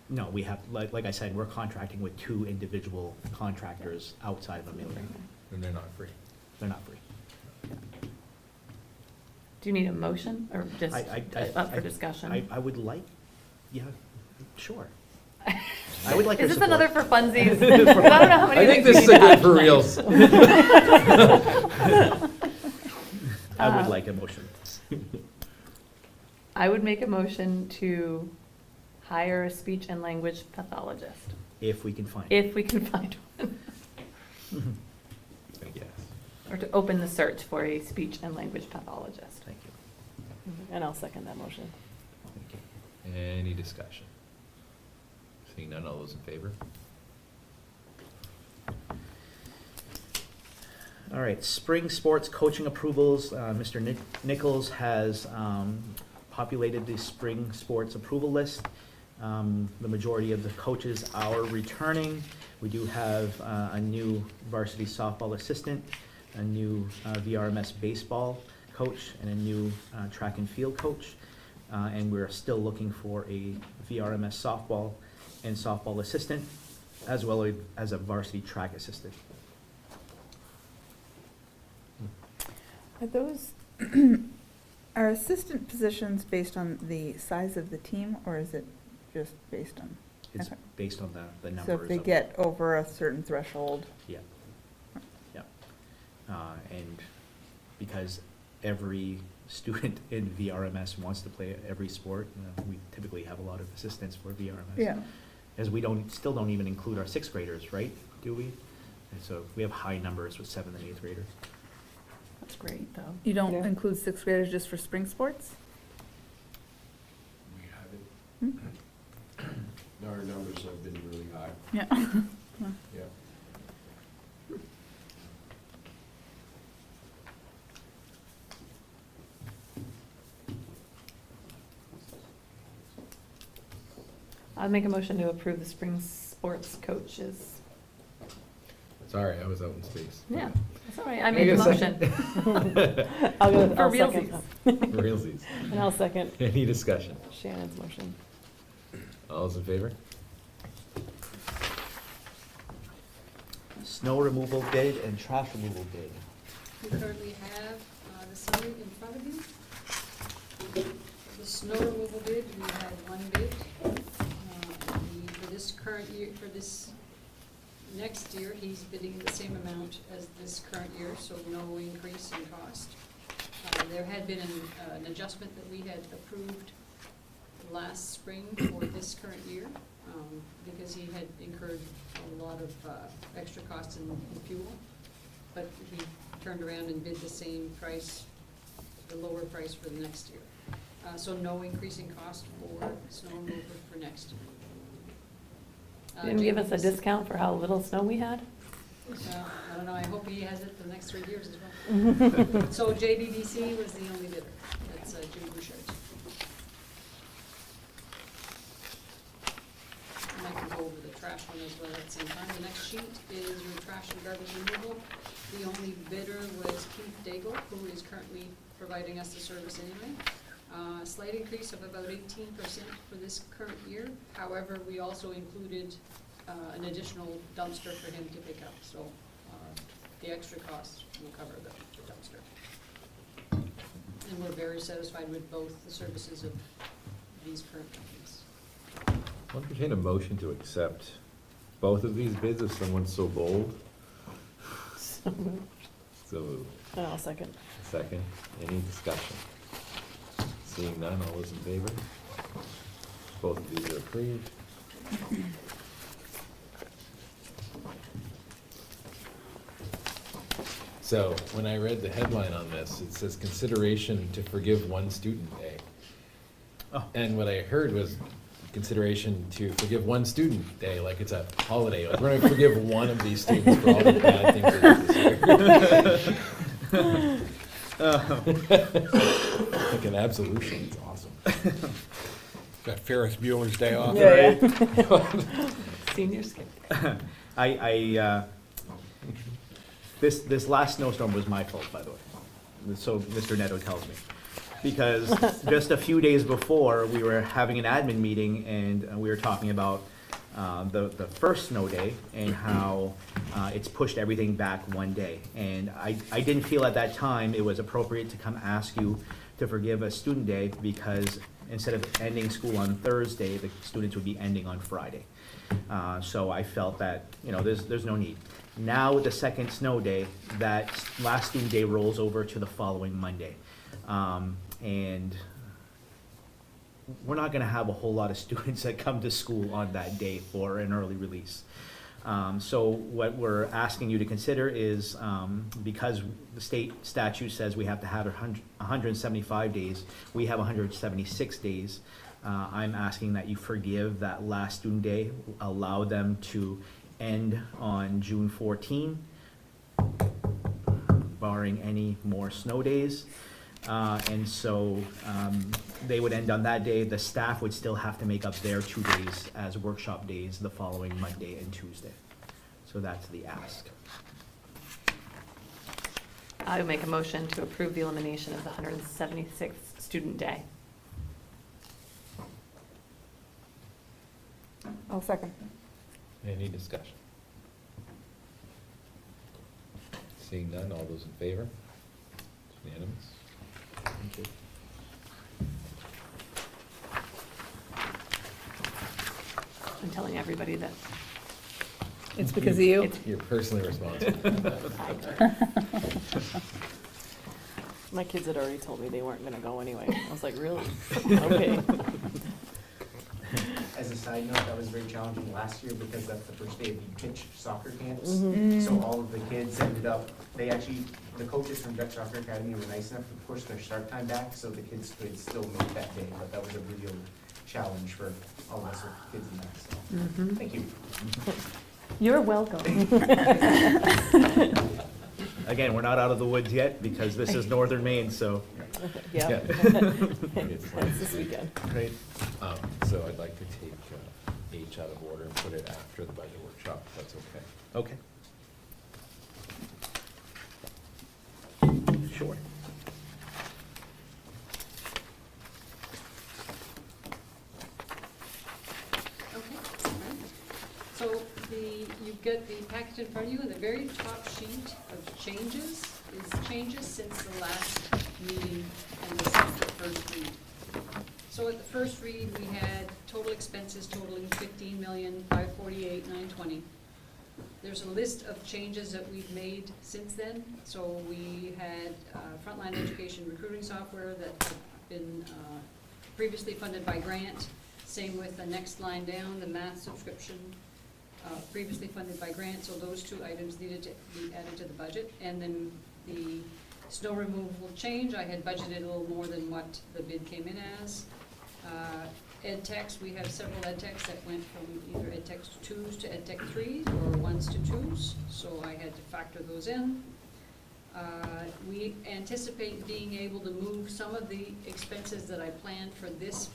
No, we have, like I said, we're contracting with 2 individual contractors outside of Amelia. And they're not free. They're not free. Do you need a motion, or just up for discussion? I would like, yeah, sure. I would like your Is this support. another for funsies? 'Cause I don't know how many. I think things this we is a need good to for ask. reals. I would like a motion. I would make a motion to hire a speech and language pathologist, If we can find. if we can find one. Yes. Or to open the search for a speech and language pathologist. Thank you. And I'll second that motion. Thank you. Any discussion? Seeing none, all those in favor? All right, spring sports coaching approvals. Mr. Nichols has populated the spring sports approval list. The majority of the coaches are returning. We do have a new varsity softball assistant, a new VRMS baseball coach, and a new track and field coach. And we're still looking for a VRMS softball and softball assistant, as well as a varsity track assistant. Are those, are assistant positions based on the size of the team, or is it just based on? It's Okay. based on the numbers. So if they of- get over a certain threshold, Yeah, yeah. And because every student in VRMS wants to play every sport, we typically have a lot of assistants for VRMS. yeah. As we still don't even include our sixth graders, right? Do we? And so we have high numbers with seventh and eighth graders. That's great, though. You don't Yeah. include sixth graders just for spring sports? We haven't, Hmm? our numbers have been really high, Yeah. yeah. I'll make a motion to approve the spring sports coaches. Sorry, I was out in space. Yeah, that's all right, I made the Make a motion. second. I'll go with, For I'll second. realsies. For realsies. And I'll second Any discussion? Shannon's motion. All those in favor? Snow removal bid and trash removal bid. You currently have the summary in front of you. The snow removal bid, we had one bid. For this current year, for this next year, he's bidding the same amount as this current year, so no increase in cost. There had been an adjustment that we had approved last spring for this current year, because he had incurred a lot of extra costs in fuel. But he turned around and bid the same price, the lower price for the next year. So no increase in cost for snow removal for next year. Didn't give us a JBBC discount for how little snow we had? I don't know, I hope he has it the next 3 years as well. So JBBC was the only bidder, that's Jim Bouchard. And I can go over the trash one as well at the same time. The next sheet is your trash and garbage removal. The only bidder was Keith Daigle, who is currently providing us the service anyway. Slight increase of about 18% for this current year. However, we also included an additional dumpster for him to pick up, so the extra cost will cover the dumpster. And we're very satisfied with both the services of these current companies. I'll entertain a motion to accept both of these bids if someone's so bold. So moved. So moved. And I'll second. Second, any discussion? Seeing none, all those in favor? Both of these are approved. So, when I read the headline on this, it says consideration to forgive one student day. Oh. And what I heard was consideration to forgive one student day, like it's a holiday, like we're gonna forgive one of these students for all the bad things they did this year. Like an absolution, it's awesome. Got Ferris Bueller's Day Off. Yeah. Senior skip. This last snowstorm was my fault, by the way. So Mr. Neto tells me. Because just a few days before, we were having an admin meeting and we were talking about the first snow day and how it's pushed everything back one day. And I didn't feel at that time it was appropriate to come ask you to forgive a student day because instead of ending school on Thursday, the students would be ending on Friday. So I felt that, there's no need. Now with the second snow day, that last student day rolls over to the following Monday. And we're not gonna have a whole lot of students that come to school on that day for an early release. So what we're asking you to consider is, because the state statute says we have to have 175 days, we have 176 days. I'm asking that you forgive that last student day, allow them to end on June 14. barring any more snow days. And so they would end on that day. The staff would still have to make up their 2 days as workshop days the following Monday and Tuesday. So that's the ask. I would make a motion to approve the elimination of the 176th student day. I'll second. Any discussion? Seeing none, all those in favor? It's unanimous. Thank you. I'm telling everybody that It's because of you? it's You're personally responsible. My kids had already told me they weren't gonna go anyway. I was like, really? Okay. As a side note, that was very challenging last year because that's the first day of the pitch soccer camps. Mm. So all of the kids ended up, they actually, the coaches from Dutch Soccer Academy were nice enough to push their start time back so the kids could still make that day. But that was a real challenge for all of us with kids in that, so, Mhm. thank you. You're welcome. Again, we're not out of the woods yet because this is northern Maine, so. Yeah. It's That's this weekend. Great. So I'd like to take H out of order and put it after the budget workshop, if that's okay. Okay. Sure. Okay, all right. So you get the packet in front of you, and the very top sheet of changes is changes since the last meeting and since the first read. So at the first read, we had total expenses totaling $15,548,920. There's a list of changes that we've made since then. So we had frontline education recruiting software that had been previously funded by grant. Same with the next line down, the math subscription, previously funded by grant. So those 2 items needed to be added to the budget. And then the snow removal change, I had budgeted a little more than what the bid came in as. Ed techs, we have several ed techs that went from either ed techs 2s to ed tech 3s or 1s to 2s, so I had to factor those in. We anticipate being able to move some of the expenses that I planned for this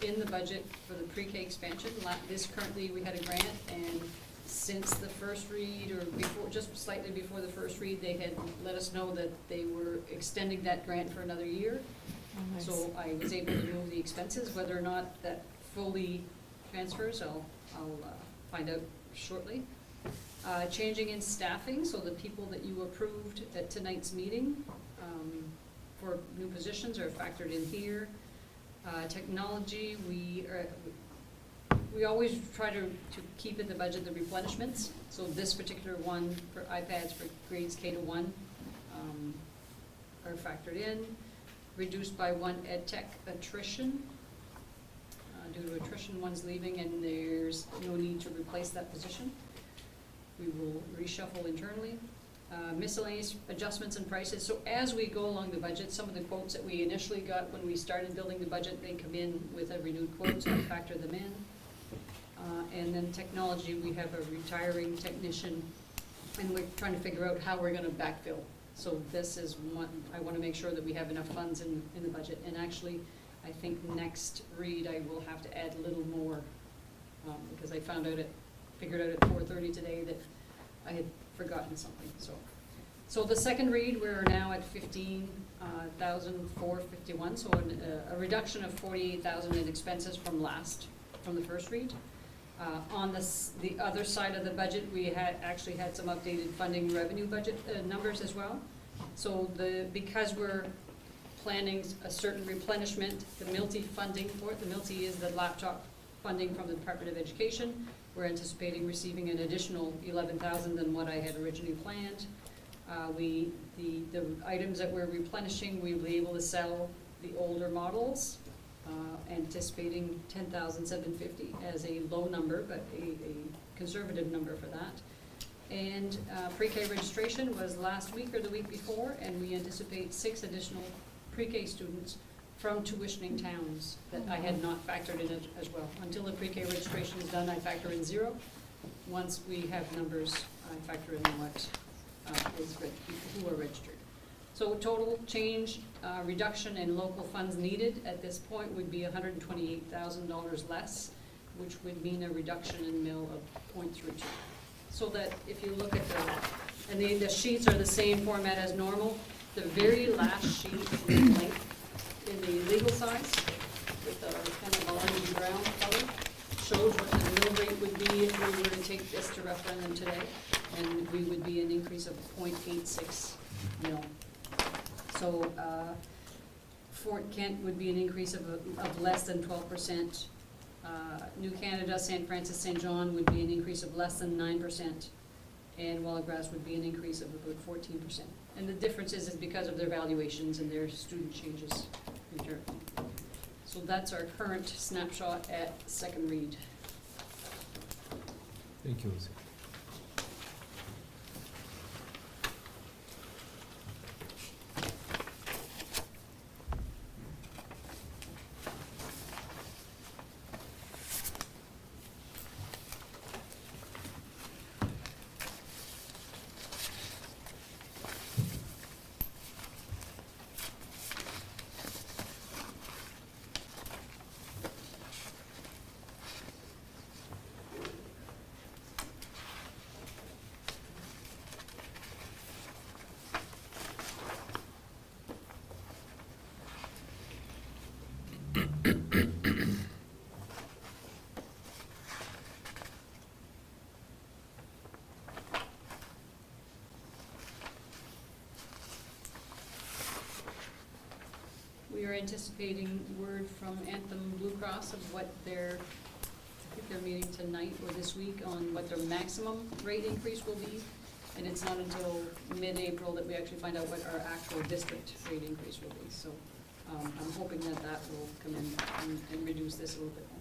in the budget for the pre-K expansion. This currently, we had a grant, and since the first read, or before, just slightly before the first read, they had let us know that they were extending that grant for another year. Oh, nice. So I was able to move the expenses. Whether or not that fully transfers, I'll find out shortly. Changing in staffing, so the people that you approved at tonight's meeting for new positions are factored in here. Technology, we always try to keep in the budget the replenishments. So this particular one for iPads for grades K to 1 are factored in. Reduced by 1 ed tech attrition. Due to attrition, 1's leaving, and there's no need to replace that position. We will reshuffle internally. Miscellaneous adjustments and prices. So as we go along the budget, some of the quotes that we initially got when we started building the budget, they come in with a renewed quote, so I factor them in. And then technology, we have a retiring technician, and we're trying to figure out how we're gonna backfill. So this is one, I wanna make sure that we have enough funds in the budget. And actually, I think next read, I will have to add a little more, because I figured out at 4:30 today that I had forgotten something, so. So the second read, we're now at 15,451, so a reduction of 48,000 in expenses from the first read. On the other side of the budget, we actually had some updated funding revenue budget numbers as well. So because we're planning a certain replenishment, the MILTI funding for it, the MILTI is the laptop funding from the Department of Education. We're anticipating receiving an additional 11,000 than what I had originally planned. The items that we're replenishing, we will be able to sell the older models, anticipating 10,750 as a low number, but a conservative number for that. And pre-K registration was last week or the week before, and we anticipate 6 additional pre-K students from tuitioning towns that I had not factored in it as well. Until the pre-K registration is done, I factor in 0. Once we have numbers, I factor in what who are registered. So total change, reduction in local funds needed at this point would be $128,000 less, which would mean a reduction in mill of 0.32. So that if you look at and the sheets are the same format as normal, the very last sheet in length in the legal size with the kind of orange brown color shows what the mill rate would be if we were to take this to referendum today, and we would be an increase of 0.86 mil. So Fort Kent would be an increase of less than 12%. New Canada, St. Francis, St. John would be an increase of less than 9%, and Wallagrass would be an increase of about 14%. And the difference is because of their valuations and their student changes in turn. So that's our current snapshot at second read. Thank you, Lucy. We are anticipating word from Anthem Blue Cross of what their, I think they're meeting tonight or this week on what their maximum rate increase will be. And it's not until mid-April that we actually find out what our actual district rate increase will be. So I'm hoping that that will come in and reduce this a little bit more.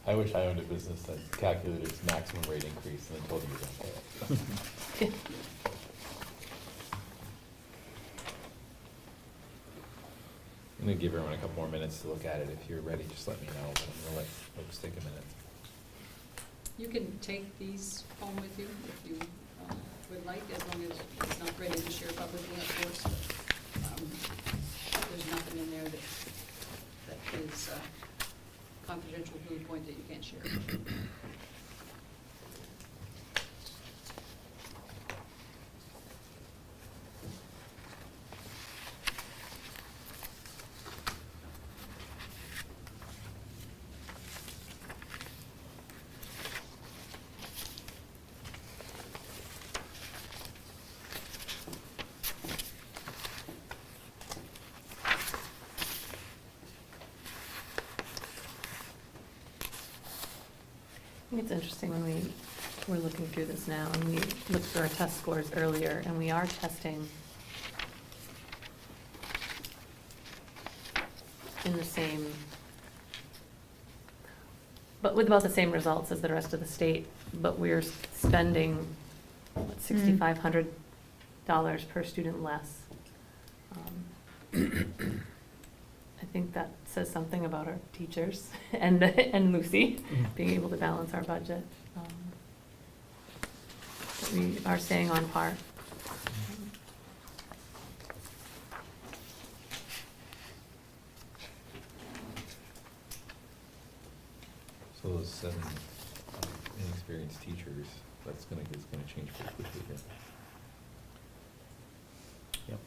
I wish I owned a business that calculated its maximum rate increase and then told you you're gonna pay it. I'm gonna give everyone a couple more minutes to look at it. If you're ready, just let me know, but I'm gonna let folks take a minute. You can take these home with you if you would like, as long as it's not ready to share publicly, of course. But there's nothing in there that is confidential to the point that you can't share. I think it's interesting when we're looking through this now, and we looked through our test scores earlier, and we are testing in the same, but with about the same results as the rest of the state, but we're spending, what, $6,500 per student less. I think that says something about our teachers and Lucy being able to balance our budget. But we are staying on par. So those 7 inexperienced teachers, it's gonna change pretty quickly here. Yep.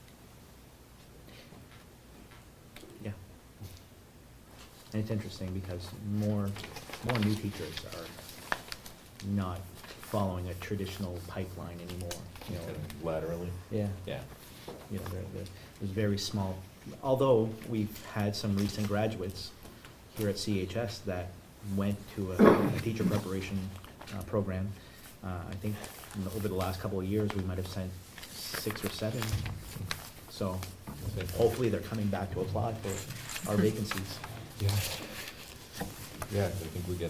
Yeah. And it's interesting because more new teachers are not following a traditional pipeline anymore, you know. Kind of laterally? Yeah. Yeah. You know, there's very small, although we've had some recent graduates here at CHS that went to a teacher preparation program. I think over the last couple of years, we might have sent 6 or 7. So hopefully they're coming back to apply for our vacancies. Yeah. Yeah, I think I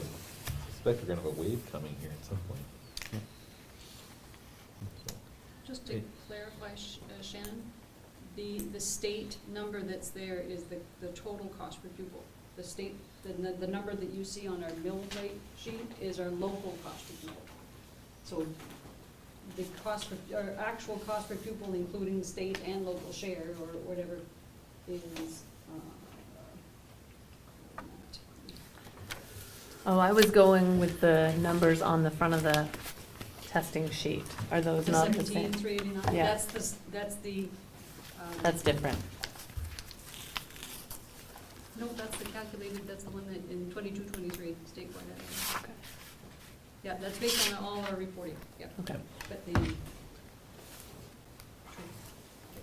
suspect we're gonna have a wave coming here at some point. Yeah. So, Just to clarify, Shannon, the state number that's there is the total cost per pupil. the state, the number that you see on our mill rate sheet is our local cost per pupil. So the cost per, our actual cost per pupil, including state and local share, or whatever, is, Oh, I was going with the numbers on the front of the testing sheet. Are those the not the same? 17,389, Yeah. that's the, That's different. no, that's the calculated, that's the one that in 22-23 statewide. Okay. Yeah, that's based on all our reporting, yeah. Okay. But the,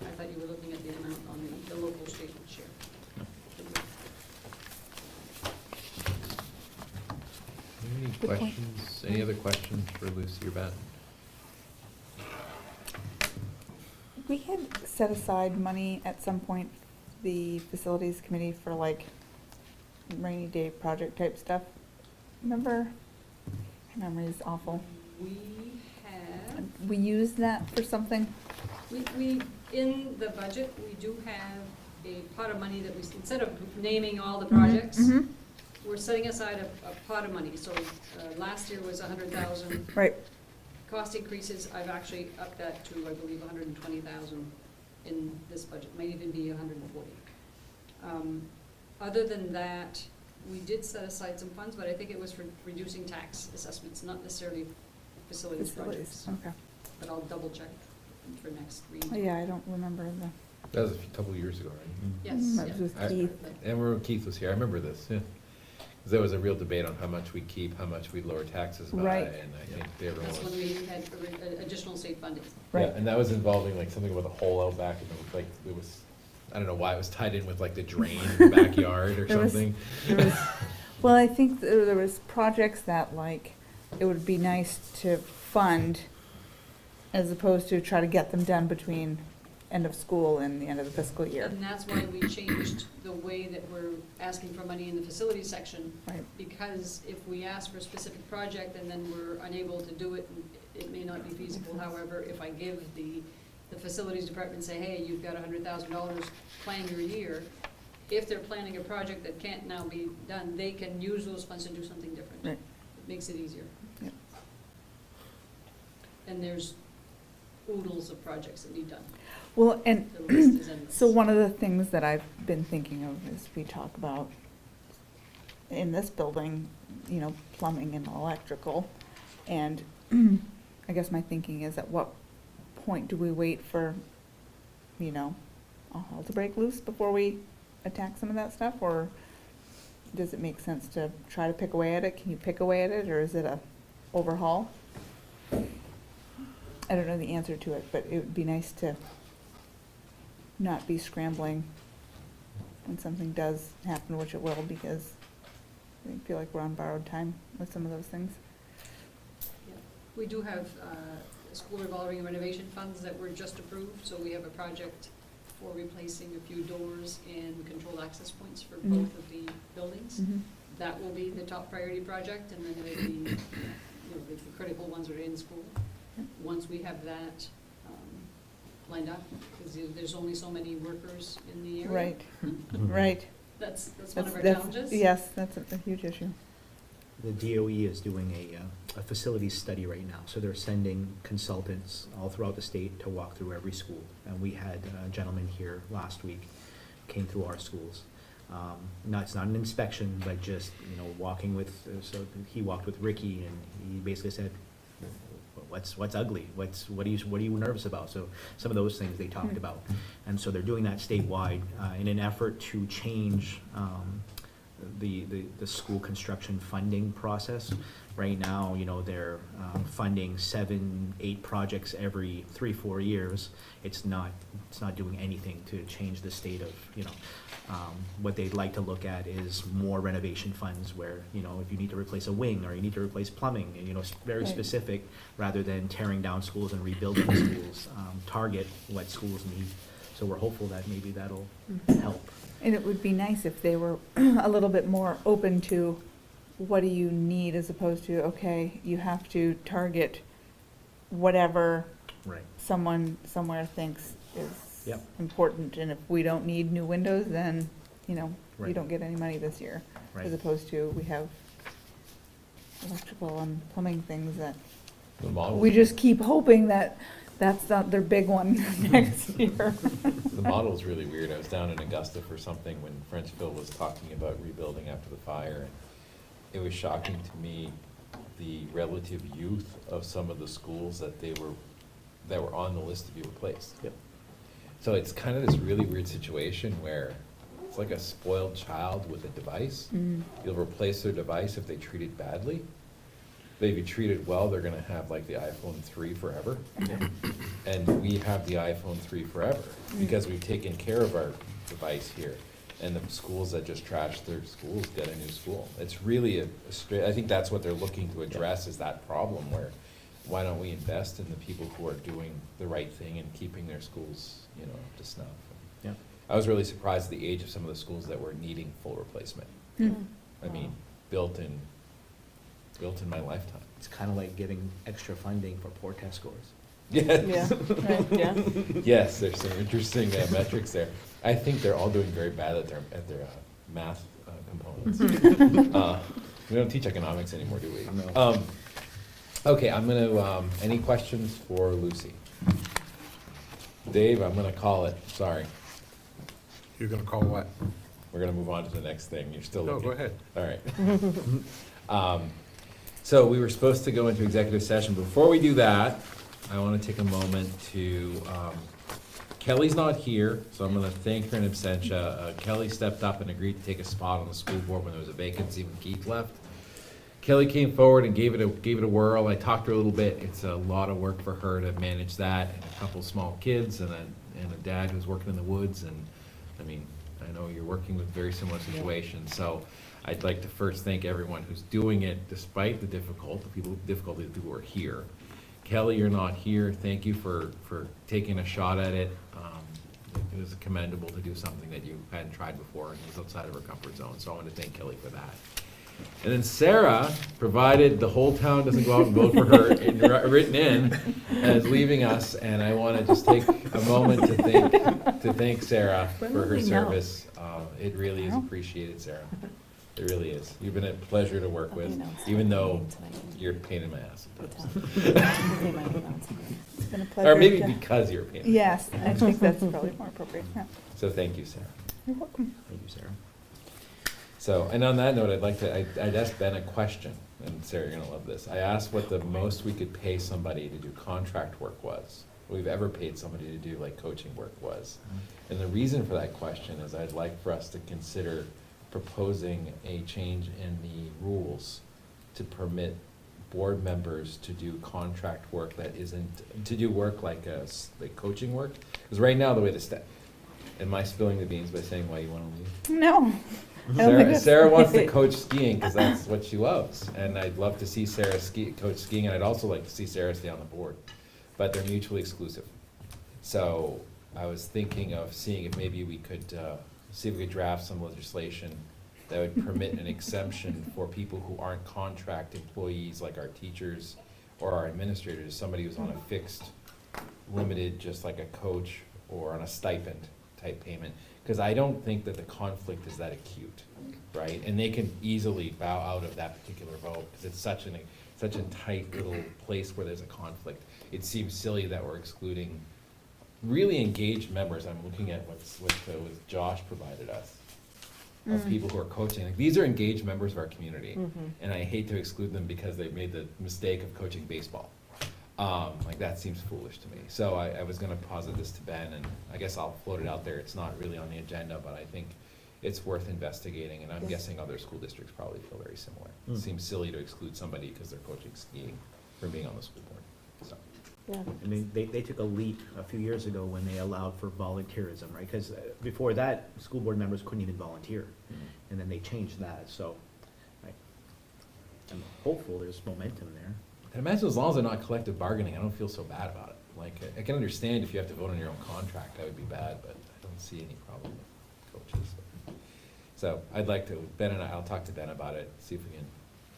I thought you were looking at the amount on the local state share. Any Good point. questions, any other questions for Lucy or Ben? We had set aside money at some point, the facilities committee, for like rainy day project type stuff. Remember? My memory is awful. We have, We used that for something? we, in the budget, we do have a pot of money that we, instead of naming all the projects, Mhm. we're setting aside a pot of money. So, last year was 100,000. Right, Cost increases, I've actually upped that to, I believe, 120,000 in this budget, might even be 140. Other than that, we did set aside some funds, but I think it was for reducing tax assessments, not necessarily facilities facilities, projects. okay. But I'll double check for next reading. Oh, yeah, I don't remember the, That was a couple of years ago, right? Yes, that was yeah. with I- Keith. And when Keith was here, I remember this, yeah. Because there was a real debate on how much we keep, how much we lower taxes by, Right. and I think everyone That's was. when we had additional state funding. Yeah, Right. and that was involving like something with a hole out back, and it was like, it was, I don't know why it was tied in with like the drain in the backyard or There was- something. There was, well, I think there was projects that like, it would be nice to fund as opposed to try to get them done between end of school and the end of the fiscal year. And that's why we changed the way that we're asking for money in the facilities section. Right. Because if we ask for a specific project and then we're unable to do it, it may not be feasible. However, if I give the facilities department, say, hey, you've got $100,000, plan your year, if they're planning a project that can't now be done, they can use those funds to do something different. Right. It makes it easier. Yep. And there's oodles of projects that need done. Well, and The list is endless. so one of the things that I've been thinking of is we talk about in this building, you know, plumbing and electrical. And I guess my thinking is, at what point do we wait for, you know, all to break loose before we attack some of that stuff? Or does it make sense to try to pick away at it? Can you pick away at it, or is it a overhaul? I don't know the answer to it, but it would be nice to not be scrambling when something does happen, which it will, because I feel like we're on borrowed time with some of those things. Yeah. We do have school revolving renovation funds that were just approved, so we have a project for replacing a few doors and controlled access points for Mhm. both of the buildings. Mhm. That will be the top priority project, and then the, you know, the critical ones are in school. Once we have that lined up, because there's only so many workers in the area. Right, right. That's one of our That's- challenges. Yes, that's a huge issue. The DOE is doing a facilities study right now, so they're sending consultants all throughout the state to walk through every school. And we had a gentleman here last week, came through our schools. It's not an inspection, but just, you know, walking with, so he walked with Ricky, and he basically said, what's ugly? What are you nervous about? So some of those things they talked Hmm. about. And so they're doing that statewide in an effort to change the school construction funding process. Right now, you know, they're funding 7-8 projects every 3-4 years. It's not doing anything to change the state of, you know, what they'd like to look at is more renovation funds where, you know, if you need to replace a wing or you need to replace plumbing, and, you know, very Right. specific, rather than tearing down schools and rebuilding schools, target what schools need. So we're hopeful that maybe that'll help. And it would be nice if they were a little bit more open to what do you need, as opposed to, okay, you have to target whatever Right. someone somewhere thinks is Yep. important, and if we don't need new windows, then you know, you Right. don't get any money this year. Right. As opposed to, we have electrical and plumbing things that, The model. we just keep hoping that that's not their big one next year. The model's really weird. I was down in Augusta for something when Frenchville was talking about rebuilding after the fire. And it was shocking to me, the relative youth of some of the schools that were on the list to be replaced. Yep. So it's kind of this really weird situation where it's like a spoiled child with a device. Mm. You'll replace their device if they treat it badly. But if you treat it well, they're gonna have like the iPhone 3 forever. And we have the iPhone 3 forever, because we've taken care of our device here. And the schools that just trash their schools get a new school. It's really I think that's what they're looking to address, is that problem where, why don't we invest in the people who are doing the right thing and keeping their schools, you know, up to snuff? Yeah. I was really surprised at the age of some of the schools that were needing full replacement. Mm. I mean, built in my lifetime. It's kind of like giving extra funding for poor test scores. Yes. Yeah, right, yeah. Yes, there's some interesting metrics there. I think they're all doing very bad at their math components. We don't teach economics anymore, do we? No. Okay, I'm gonna, any questions for Lucy? Dave, I'm gonna call it, sorry. You're gonna call what? We're gonna move on to the next thing, you're still No, looking. go ahead. All right. So we were supposed to go into executive session. Before we do that, I want to take a moment to, Kelly's not here, so I'm going to thank her in absentia. Kelly stepped up and agreed to take a spot on the school board when there was a vacancy when Keith left. Kelly came forward and gave it a whirl. I talked to her a little bit. It's a lot of work for her to manage that, and a couple small kids, and a dad who's working in the woods. And I mean, I know you're working with very similar situations, so I'd like to first thank everyone who's doing it despite the difficulty, the people who are here. Kelly, you're not here. Thank you for taking a shot at it. It was commendable to do something that you hadn't tried before and was outside of her comfort zone, so I want to thank Kelly for that. And then Sarah, provided the whole town doesn't go out and vote for her, written in as leaving us, and I want to just take a moment to thank Sarah for her moving now. service. It really is appreciated, Sarah. It really is. You've been a pleasure to work with, even though you're a pain in my ass sometimes. It's been a pleasure. Or maybe to- because you're a pain in my ass. Yes, I think that's probably more appropriate, yeah. So thank you, Sarah. You're welcome. Thank you, Sarah. So, and on that note, I'd ask Ben a question, and Sarah, you're gonna love this. I asked what the most we could pay somebody to do contract work was, we've ever paid somebody to do like coaching work was. And the reason for that question is I'd like for us to consider proposing a change in the rules to permit board members to do contract work that isn't, to do work like coaching work. Because right now, the way am I spilling the beans by saying why you want to leave? No. I don't think that's Sarah wants to right. coach skiing because that's what she loves. And I'd love to see Sarah coach skiing, and I'd also like to see Sarah stay on the board. But they're mutually exclusive. So I was thinking of seeing if maybe we could, see if we could draft some legislation that would permit an exemption for people who aren't contract employees, like our teachers or our administrators, somebody who's on a fixed, limited, just like a coach, or on a stipend type payment. Because I don't think that the conflict is that acute, right? And they can easily bow out of that particular vote, because it's such a tight little place where there's a conflict. It seems silly that we're excluding really engaged members. I'm looking at what Josh provided us, of people who are coaching. Like, these are engaged members of our community, and I hate to exclude them because they've made the mistake of coaching baseball. Like, that seems foolish to me. So I was gonna posit this to Ben, and I guess I'll float it out there. It's not really on the agenda, but I think it's worth investigating, and I'm guessing other school districts probably feel very similar. It seems silly to exclude somebody because they're coaching skiing from being on the school board, so. Yeah. I mean, they took a leap a few years ago when they allowed for volunteerism, right? Because before that, school board members couldn't even volunteer. And then they changed that, so I'm hopeful there's momentum there. I imagine as long as they're not collective bargaining, I don't feel so bad about it. Like, I can understand if you have to vote on your own contract, that would be bad, but I don't see any problem with coaches. So I'd like to, I'll talk to Ben about it, see if we can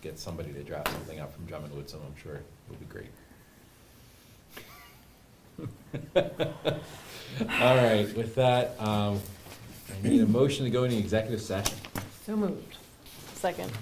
get somebody to draft something up from Drummond Woods, and I'm sure it would be great. All right, with that, I I need a motion to go into executive session. So moved. Second.